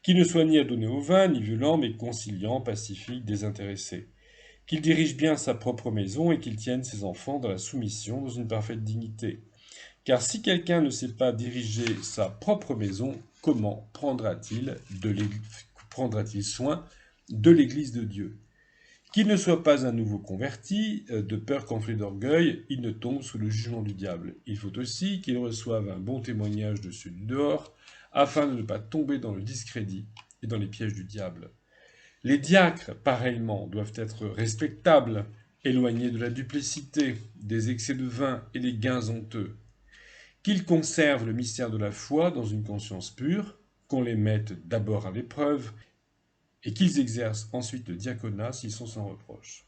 Qu'il ne soit ni adonné au vin, ni violent, mais conciliant, pacifique, désintéressé. Qu'il dirige bien sa propre maison et qu'il tienne ses enfants dans la soumission, dans une parfaite dignité. Car si quelqu'un ne sait pas diriger sa propre maison, comment prendra-t-il soin de l'Église de Dieu? Qu'il ne soit pas un nouveau converti, de peur qu'enflé d'orgueil, il ne tombe sous le jugement du diable. Il faut aussi qu'il reçoive un bon témoignage de ceux du dehors, afin de ne pas tomber dans le discrédit et dans les pièges du diable. Les diacres, pareillement, doivent être respectables, éloignés de la duplicité, des excès de vin et des gains honteux. Qu'ils conservent le mystère de la foi dans une conscience pure, qu'on les mette d'abord à l'épreuve, et qu'ils exercent ensuite le diaconat s'ils sont sans reproche.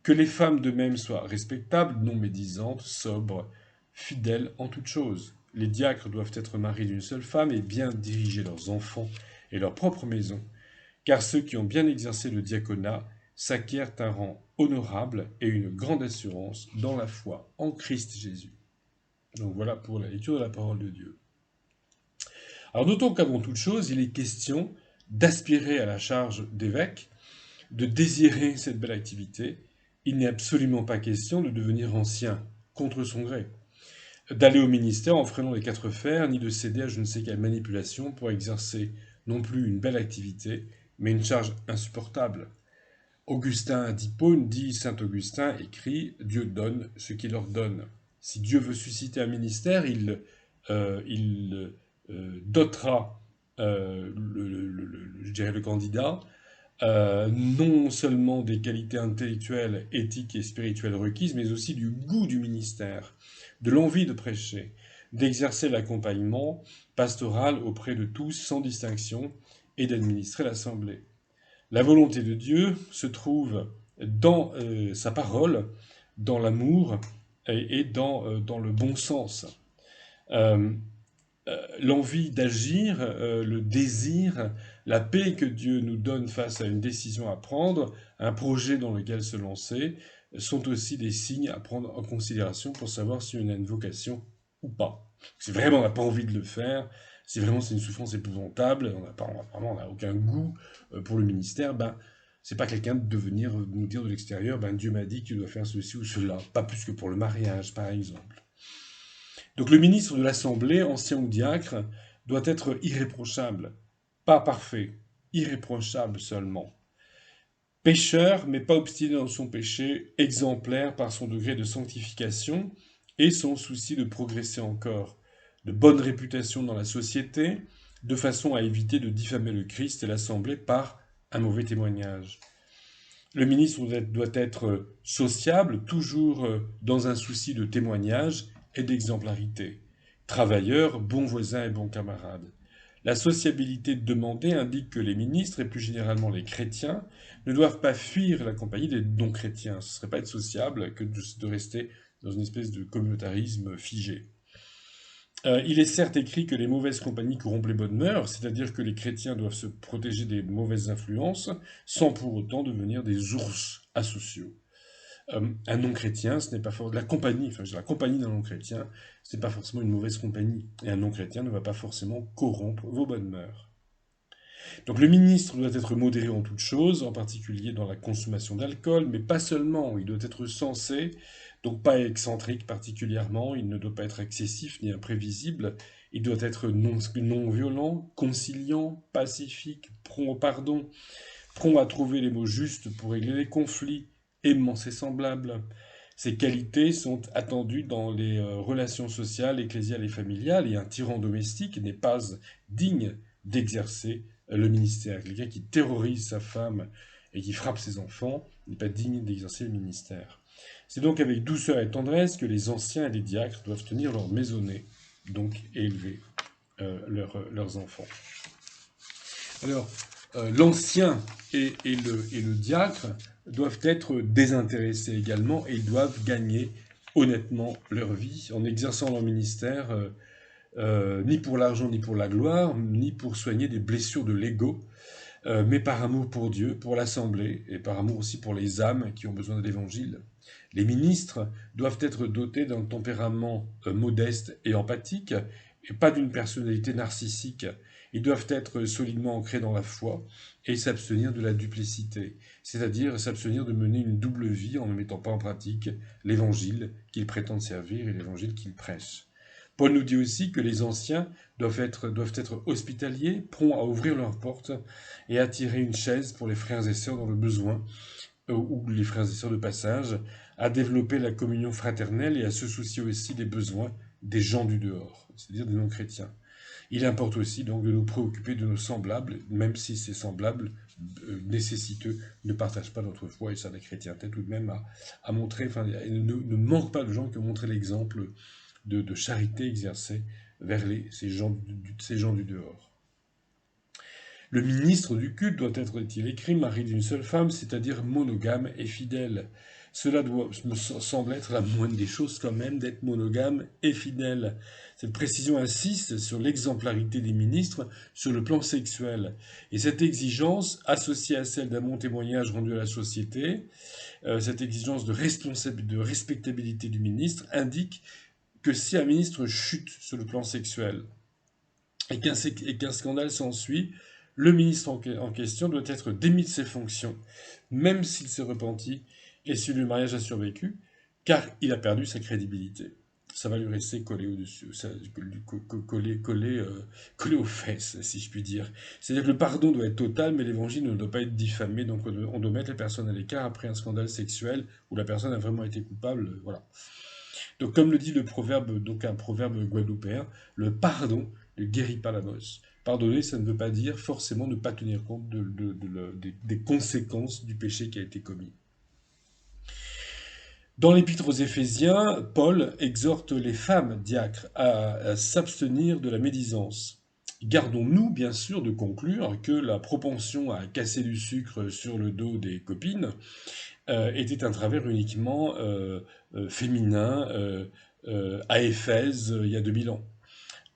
Que les femmes de même soient respectables, non médisantes, sobres, fidèles en toutes choses. Les diacres doivent être mariés d'une seule femme et bien diriger leurs enfants et leur propre maison, car ceux qui ont bien exercé le diaconat s'acquièrent un rang honorable et une grande assurance dans la foi en Christ Jésus. Donc voilà pour la lecture de la parole de Dieu. Alors notons qu'avant toute chose, il est question d'aspirer à la charge d'évêque, de désirer cette belle activité. Il n'est absolument pas question de devenir ancien contre son gré, d'aller au ministère en freinant les quatre fers, ni de céder à je ne sais quelle manipulation pour exercer non plus une belle activité, mais une charge insupportable. Augustin d'Hippone dit Saint Augustin écrit Dieu donne ce qu'il ordonne. Si Dieu veut susciter un ministère, il dotera je dirais le candidat non seulement des qualités intellectuelles, éthiques et spirituelles requises, mais aussi du goût du ministère, de l'envie de prêcher, d'exercer l'accompagnement pastoral auprès de tous sans distinction et d'administrer l'assemblée. La volonté de Dieu se trouve dans sa parole, dans l'amour et dans le bon sens. Euh, L'envie d'agir, le désir, la paix que Dieu nous donne face à une décision à prendre, un projet dans lequel se lancer, sont aussi des signes à prendre en considération pour savoir si on a une vocation ou pas. Si vraiment on n'a pas envie de le faire, si vraiment c'est une souffrance épouvantable, on n'a aucun goût pour le ministère, ben, c'est pas quelqu'un de venir nous dire de l'extérieur, ben, Dieu m'a dit que tu dois faire ceci ou cela, pas plus que pour le mariage par exemple. Donc le ministre de l'Assemblée, ancien ou diacre, doit être irréprochable, pas parfait, irréprochable seulement. Pécheur, mais pas obstiné dans son péché, exemplaire par son degré de sanctification et son souci de progresser encore, de bonne réputation dans la société, de façon à éviter de diffamer le Christ et l'Assemblée par un mauvais témoignage. Le ministre doit être sociable, toujours dans un souci de témoignage et d'exemplarité. Travailleur, bon voisin et bon camarade. La sociabilité demandée indique que les ministres, et plus généralement les chrétiens, ne doivent pas fuir la compagnie des non-chrétiens. Ce ne serait pas être sociable que de rester dans une espèce de communautarisme figé. Il est certes écrit que les mauvaises compagnies corrompent les bonnes mœurs, c'est-à-dire que les chrétiens doivent se protéger des mauvaises influences, sans pour autant devenir des ours asociaux. Un non-chrétien, ce n'est pas la compagnie, enfin la compagnie d'un non-chrétien, ce n'est pas forcément une mauvaise compagnie. Et un non-chrétien ne va pas forcément corrompre vos bonnes mœurs. Donc le ministre doit être modéré en toutes choses, en particulier dans la consommation d'alcool, mais pas seulement, il doit être sensé, donc pas excentrique particulièrement, il ne doit pas être excessif ni imprévisible, il doit être non violent, conciliant, pacifique, prompt au pardon, prompt à trouver les mots justes pour régler les conflits, aimant ses semblables. Ces qualités sont attendues dans les relations sociales, ecclésiales et familiales, et un tyran domestique n'est pas digne d'exercer le ministère. Quelqu'un qui terrorise sa femme et qui frappe ses enfants n'est pas digne d'exercer le ministère. C'est donc avec douceur et tendresse que les anciens et les diacres doivent tenir leur maisonnée, donc et élever leurs enfants. Alors, l'ancien et le diacre doivent être désintéressés également et ils doivent gagner honnêtement leur vie en exerçant leur ministère ni pour l'argent ni pour la gloire, ni pour soigner des blessures de l'ego, mais par amour pour Dieu, pour l'Assemblée et par amour aussi pour les âmes qui ont besoin de l'Évangile. Les ministres doivent être dotés d'un tempérament modeste et empathique, et pas d'une personnalité narcissique. Ils doivent être solidement ancrés dans la foi et s'abstenir de la duplicité, c'est-à-dire s'abstenir de mener une double vie en ne mettant pas en pratique l'évangile qu'ils prétendent servir et l'évangile qu'ils prêchent. Paul nous dit aussi que les anciens doivent être hospitaliers, prompts à ouvrir leurs portes et à tirer une chaise pour les frères et sœurs dans le besoin, ou les frères et sœurs de passage, à développer la communion fraternelle et à se soucier aussi des besoins des gens du dehors, c'est-à-dire des non-chrétiens. Il importe aussi donc de nous préoccuper de nos semblables, même si ces semblables nécessiteux ne partagent pas notre foi, et ça la chrétienté tout de même à montrer, enfin, ne manque pas de gens qui ont montré l'exemple de charité exercée vers ces gens du dehors. Le ministre du culte doit être, est-il écrit, mari d'une seule femme, c'est-à-dire monogame et fidèle. Cela me semble être la moindre des choses quand même, d'être monogame et fidèle. Cette précision insiste sur l'exemplarité des ministres sur le plan sexuel. Et cette exigence, associée à celle d'un bon témoignage rendu à la société, cette exigence de respectabilité du ministre, indique que si un ministre chute sur le plan sexuel et qu'un scandale s'ensuit, le ministre en question doit être démis de ses fonctions, même s'il s'est repenti et si le mariage a survécu, car il a perdu sa crédibilité. Ça va lui rester collé au-dessus, collé aux fesses, si je puis dire. C'est-à-dire que le pardon doit être total, mais l'évangile ne doit pas être diffamé, donc on doit mettre la personne à l'écart après un scandale sexuel où la personne a vraiment été coupable, voilà. Donc, comme le dit le proverbe, donc un proverbe guadeloupéen, le pardon ne guérit pas la noce. Pardonner, ça ne veut pas dire forcément ne pas tenir compte des conséquences du péché qui a été commis. Dans l'Épître aux Éphésiens, Paul exhorte les femmes diacres à s'abstenir de la médisance. Gardons-nous, bien sûr, de conclure que la propension à casser du sucre sur le dos des copines était un travers uniquement féminin à Éphèse il y a 2000 ans.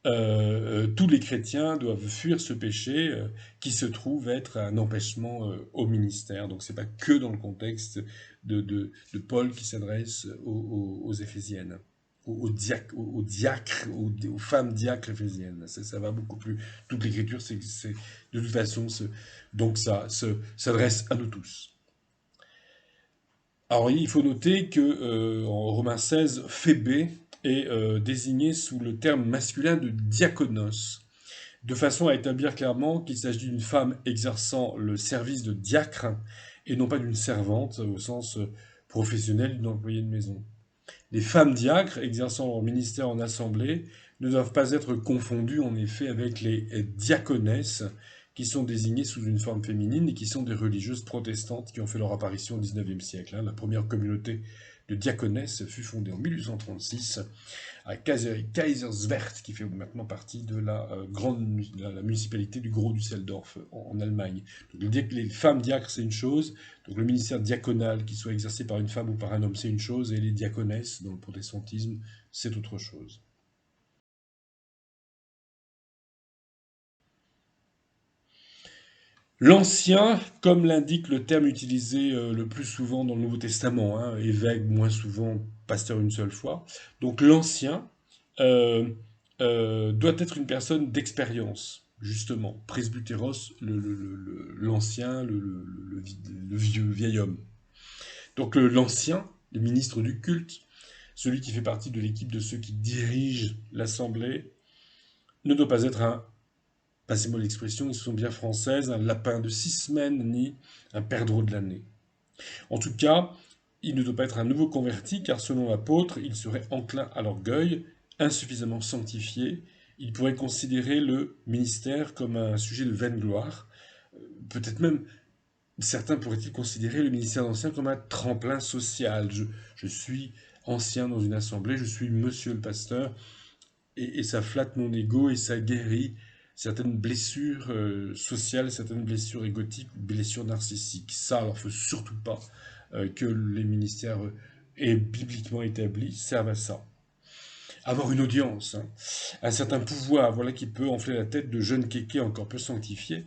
Tous les chrétiens doivent fuir ce péché qui se trouve être un empêchement au ministère. Donc c'est pas que dans le contexte de Paul qui s'adresse aux Éphésiennes, aux diacres, aux femmes diacres éphésiennes. Ça va beaucoup plus. Toute l'écriture, de toute façon, donc ça s'adresse à nous tous. Alors, il faut noter que en Romains 16, Phébé est désigné sous le terme masculin de diakonos, de façon à établir clairement qu'il s'agit d'une femme exerçant le service de diacre et non pas d'une servante au sens professionnel d'une employée de maison. Les femmes diacres exerçant leur ministère en assemblée ne doivent pas être confondues en effet avec les diaconesses, qui sont désignées sous une forme féminine et qui sont des religieuses protestantes qui ont fait leur apparition au XIXe siècle. La première communauté de diaconesses fut fondée en 1836 à Kaiserswerth, qui fait maintenant partie de la municipalité du Gros Düsseldorf en Allemagne. Donc, les femmes diacres, c'est une chose. Donc, le ministère diaconal, qu'il soit exercé par une femme ou par un homme, c'est une chose. Et les diaconesses, dans le protestantisme, c'est autre chose. L'Ancien, comme l'indique le terme utilisé le plus souvent dans le Nouveau Testament, hein, évêque moins souvent, pasteur une seule fois. Donc l'Ancien euh, doit être une personne d'expérience, justement. Presbytéros, l'Ancien, le vieux, vieil homme. Donc l'Ancien, le ministre du culte, celui qui fait partie de l'équipe de ceux qui dirigent l'Assemblée, ne doit pas être un, passez-moi l'expression, ils sont bien françaises, un lapin de 6 semaines ni un perdreau de l'année. En tout cas, il ne doit pas être un nouveau converti, car selon l'apôtre, il serait enclin à l'orgueil, insuffisamment sanctifié. Il pourrait considérer le ministère comme un sujet de vaine gloire. Peut-être même, certains pourraient-ils considérer le ministère d'ancien comme un tremplin social. Je suis ancien dans une assemblée, je suis monsieur le pasteur, et ça flatte mon ego et ça guérit certaines blessures sociales, certaines blessures égotiques, blessures narcissiques. Ça, alors, faut surtout pas que les ministères bibliquement établis servent à ça. Avoir une audience, hein, un certain pouvoir, voilà qui peut enfler la tête de jeunes kékés encore peu sanctifiés,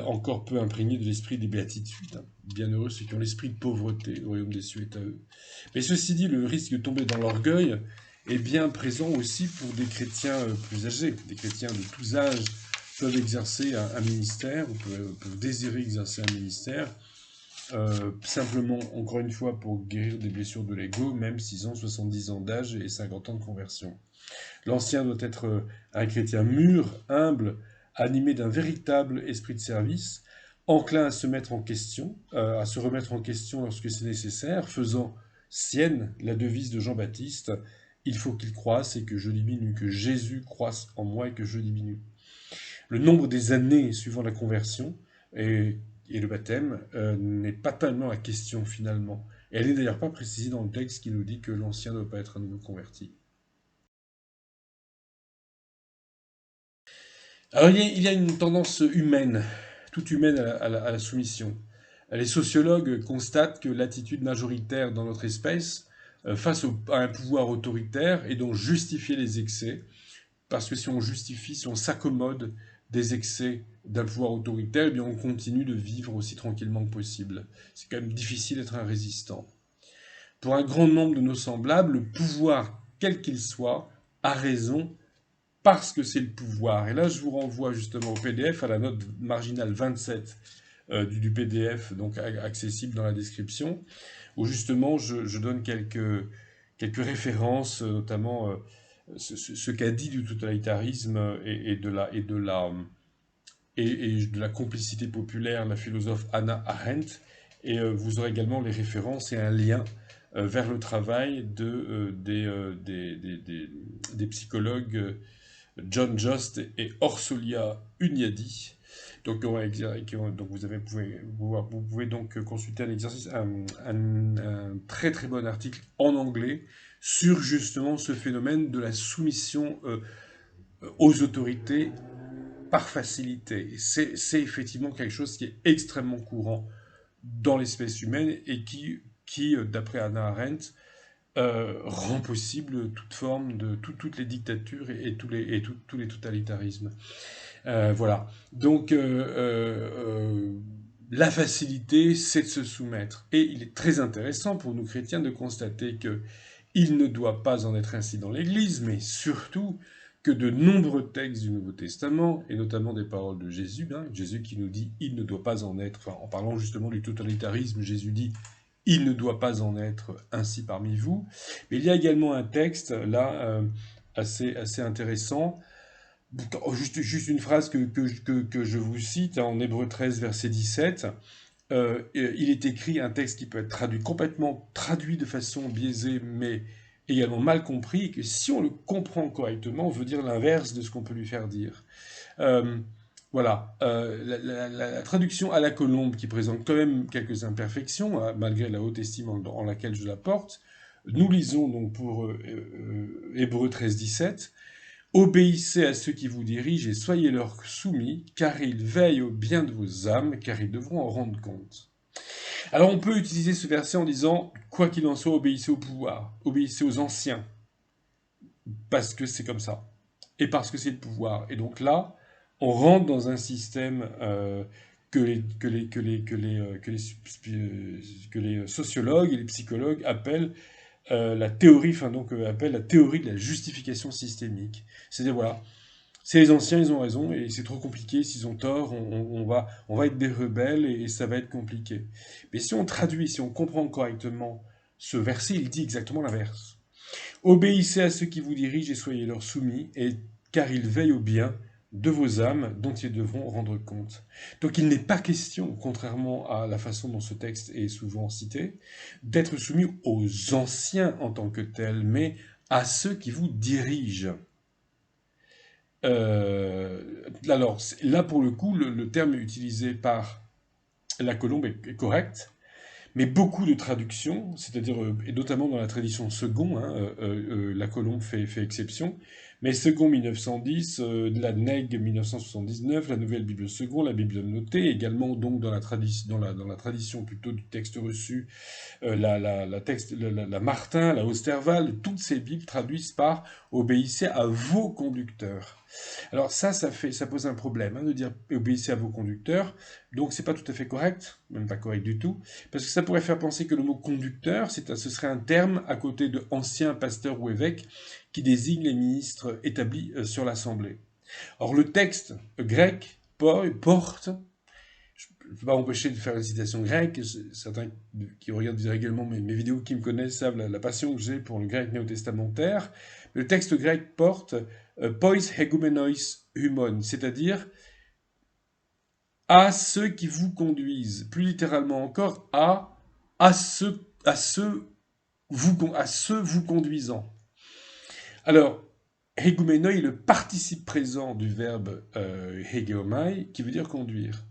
encore peu imprégnés de l'esprit des béatitudes. Hein. Bienheureux ceux qui ont l'esprit de pauvreté, le royaume des cieux est à eux. Mais ceci dit, le risque de tomber dans l'orgueil est bien présent aussi pour des chrétiens plus âgés. Des chrétiens de tous âges peuvent exercer un ministère, ou peuvent désirer exercer un ministère, simplement, encore une fois, pour guérir des blessures de l'ego, même s'ils ont 70 ans d'âge et 50 ans de conversion. L'ancien doit être un chrétien mûr, humble, animé d'un véritable esprit de service, enclin à se mettre en question, à se remettre en question lorsque c'est nécessaire, faisant sienne la devise de Jean-Baptiste: il faut qu'il croisse et que je diminue, que Jésus croisse en moi et que je diminue. Le nombre des années suivant la conversion et le baptême n'est pas tellement la question finalement. Et elle n'est d'ailleurs pas précisée dans le texte qui nous dit que l'ancien ne doit pas être un nouveau converti. Alors il y a une tendance humaine, toute humaine à la soumission. Les sociologues constatent que l'attitude majoritaire dans notre espèce face à un pouvoir autoritaire est donc justifier les excès, parce que si on justifie, si on s'accommode des excès d'un pouvoir autoritaire, eh bien on continue de vivre aussi tranquillement que possible. C'est quand même difficile d'être un résistant. Pour un grand nombre de nos semblables, le pouvoir, quel qu'il soit, a raison parce que c'est le pouvoir. Et là, je vous renvoie justement au PDF, à la note marginale 27 du PDF, donc accessible dans la description, où justement je donne quelques références, notamment ce qu'a dit du totalitarisme et de la complicité populaire la philosophe Hannah Arendt. Et vous aurez également les références et un lien vers le travail des psychologues John Jost et Orsolia Hunyadi. Donc, vous pouvez donc consulter un exercice, un très très bon article en anglais sur justement ce phénomène de la soumission aux autorités par facilité. C'est effectivement quelque chose qui est extrêmement courant dans l'espèce humaine et qui d'après Hannah Arendt, rend possible toute forme de toutes les dictatures et tous les totalitarismes. Voilà. Donc, la facilité, c'est de se soumettre. Et il est très intéressant pour nous chrétiens de constater que il ne doit pas en être ainsi dans l'Église, mais surtout que de nombreux textes du Nouveau Testament, et notamment des paroles de Jésus, hein, Jésus qui nous dit il ne doit pas en être, enfin, en parlant justement du totalitarisme, Jésus dit Il ne doit pas en être ainsi parmi vous. Mais il y a également un texte, là, assez intéressant. Juste une phrase que je vous cite, hein, en Hébreux 13, verset 17. Il est écrit un texte qui peut être traduit complètement, traduit de façon biaisée, mais également mal compris, et que si on le comprend correctement, on veut dire l'inverse de ce qu'on peut lui faire dire. Euh, voilà, la traduction à la Colombe, qui présente quand même quelques imperfections, hein, malgré la haute estime en laquelle je la porte, nous lisons donc pour Hébreux 13-17, obéissez à ceux qui vous dirigent et soyez leur soumis, car ils veillent au bien de vos âmes, car ils devront en rendre compte. Alors on peut utiliser ce verset en disant, quoi qu'il en soit, obéissez au pouvoir, obéissez aux anciens, parce que c'est comme ça, et parce que c'est le pouvoir. Et donc là, on rentre dans un système que les sociologues et les psychologues appellent appellent la théorie de la justification systémique. C'est-à-dire, voilà, c'est les anciens, ils ont raison, et c'est trop compliqué, s'ils ont tort, on va être des rebelles, et ça va être compliqué. Mais si on traduit, si on comprend correctement ce verset, il dit exactement l'inverse. Obéissez à ceux qui vous dirigent et soyez leur soumis, car ils veillent au bien de vos âmes dont ils devront rendre compte. Donc il n'est pas question, contrairement à la façon dont ce texte est souvent cité, d'être soumis aux anciens en tant que tels, mais à ceux qui vous dirigent. Alors là, pour le coup, le terme utilisé par la Colombe est correct, mais beaucoup de traductions, c'est-à-dire, et notamment dans la tradition Second, hein, la Colombe fait exception, mais Second 1910, la Nègre 1979, la Nouvelle Bible Second, la Bible notée, également donc dans la tradition plutôt du texte reçu, la Martin, la Osterwald, toutes ces Bibles traduisent par obéissez à vos conducteurs. Alors ça pose un problème, hein, de dire obéissez à vos conducteurs. Donc c'est pas tout à fait correct, même pas correct du tout, parce que ça pourrait faire penser que le mot conducteur, ce serait un terme à côté de ancien pasteur ou évêque qui désigne les ministres établis sur l'Assemblée. Or le texte grec porte, je ne peux pas empêcher de faire une citation grecque, certains qui regardent régulièrement mes vidéos qui me connaissent savent la passion que j'ai pour le grec néo-testamentaire. Le texte grec porte pois hegumenois humon, c'est-à-dire à ceux qui vous conduisent, plus littéralement encore, à ceux vous conduisant. Alors, hegumeno est le participe présent du verbe hegeomai, qui veut dire conduire.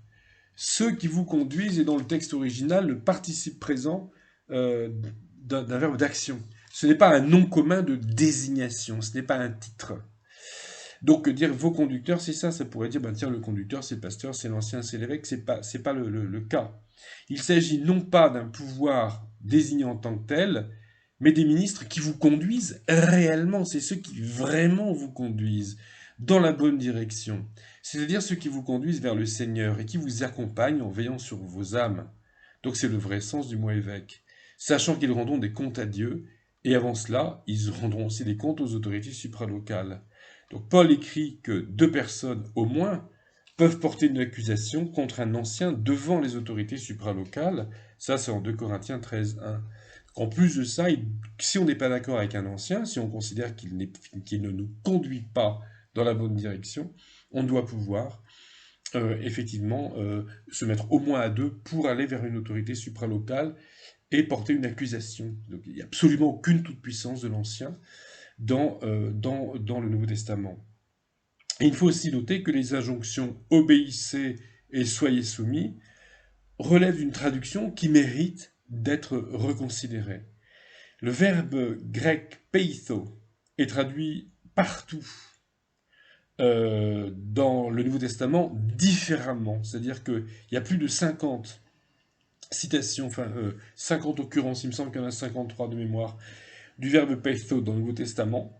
Ceux qui vous conduisent est dans le texte original le participe présent euh, d'un verbe d'action. Ce n'est pas un nom commun de désignation, ce n'est pas un titre. Donc dire vos conducteurs, c'est ça, ça pourrait dire, ben tiens, le conducteur, c'est le pasteur, c'est l'ancien, c'est l'évêque, c'est pas le cas. Il s'agit non pas d'un pouvoir désigné en tant que tel, mais des ministres qui vous conduisent réellement, c'est ceux qui vraiment vous conduisent dans la bonne direction. C'est-à-dire ceux qui vous conduisent vers le Seigneur et qui vous accompagnent en veillant sur vos âmes. Donc c'est le vrai sens du mot évêque. Sachant qu'ils rendront des comptes à Dieu, et avant cela, ils rendront aussi des comptes aux autorités supralocales. Donc Paul écrit que 2 personnes au moins peuvent porter une accusation contre un ancien devant les autorités supralocales. Ça, c'est en 2 Corinthiens 13:1. En plus de ça, si on n'est pas d'accord avec un ancien, si on considère qu'il ne nous conduit pas dans la bonne direction, on doit pouvoir effectivement se mettre au moins à 2 pour aller vers une autorité supralocale et porter une accusation. Donc il n'y a absolument aucune toute-puissance de l'ancien dans le Nouveau Testament. Et il faut aussi noter que les injonctions obéissez et soyez soumis relèvent d'une traduction qui mérite d'être reconsidérée. Le verbe grec peitho est traduit partout dans le Nouveau Testament différemment. C'est-à-dire qu'il y a plus de 50 citations, 50 occurrences, il me semble qu'il y en a 53 de mémoire, du verbe peitho dans le Nouveau Testament.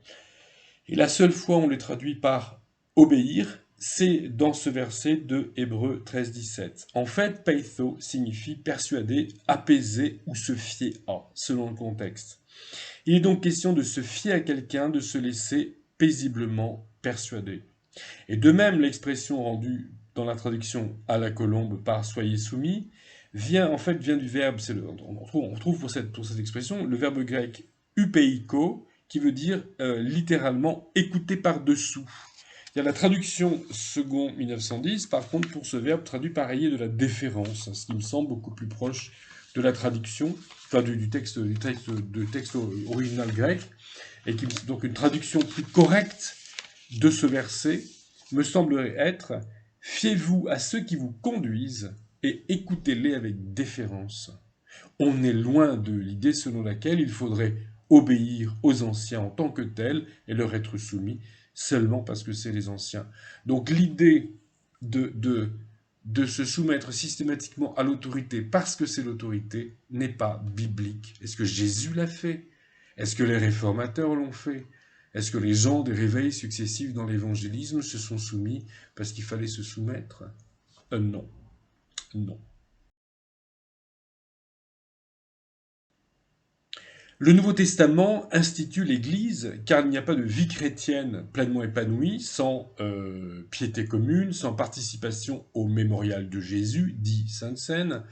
Et la seule fois où on les traduit par obéir, c'est dans ce verset de Hébreux 13-17. En fait, peitho signifie persuader, apaiser ou se fier à, selon le contexte. Il est donc question de se fier à quelqu'un, de se laisser paisiblement persuader. Et de même, l'expression rendue dans la traduction à la Colombe par soyez soumis vient du verbe, on retrouve pour cette expression le verbe grec upeiko, qui veut dire littéralement écouter par-dessous. Il y a la traduction second 1910, par contre, pour ce verbe traduit par ayer de la déférence, ce qui me semble beaucoup plus proche de la traduction, enfin du texte original grec, et qui donc une traduction plus correcte de ce verset me semblerait être: fiez-vous à ceux qui vous conduisent et écoutez-les avec déférence. On est loin de l'idée selon laquelle il faudrait obéir aux anciens en tant que tels et leur être soumis seulement parce que c'est les anciens. Donc l'idée de se soumettre systématiquement à l'autorité parce que c'est l'autorité n'est pas biblique. Est-ce que Jésus l'a fait? Est-ce que les réformateurs l'ont fait? Est-ce que les gens des réveils successifs dans l'évangélisme se sont soumis parce qu'il fallait se soumettre? Non. Non. Le Nouveau Testament institue l'Église car il n'y a pas de vie chrétienne pleinement épanouie sans piété commune, sans participation au mémorial de Jésus, dit Sainte Seine.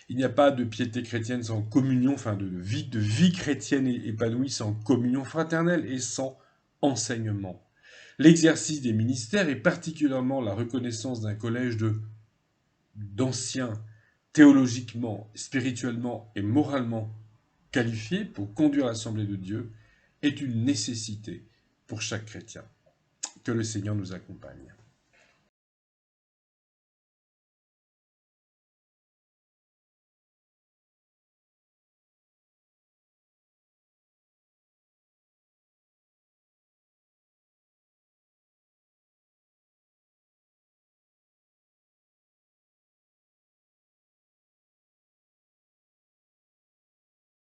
Il n'y a pas de piété chrétienne sans communion, enfin de vie chrétienne épanouie sans communion fraternelle et sans enseignement. L'exercice des ministères et particulièrement la reconnaissance d'un collège d'anciens théologiquement, spirituellement et moralement qualifiés pour conduire l'Assemblée de Dieu est une nécessité pour chaque chrétien. Que le Seigneur nous accompagne.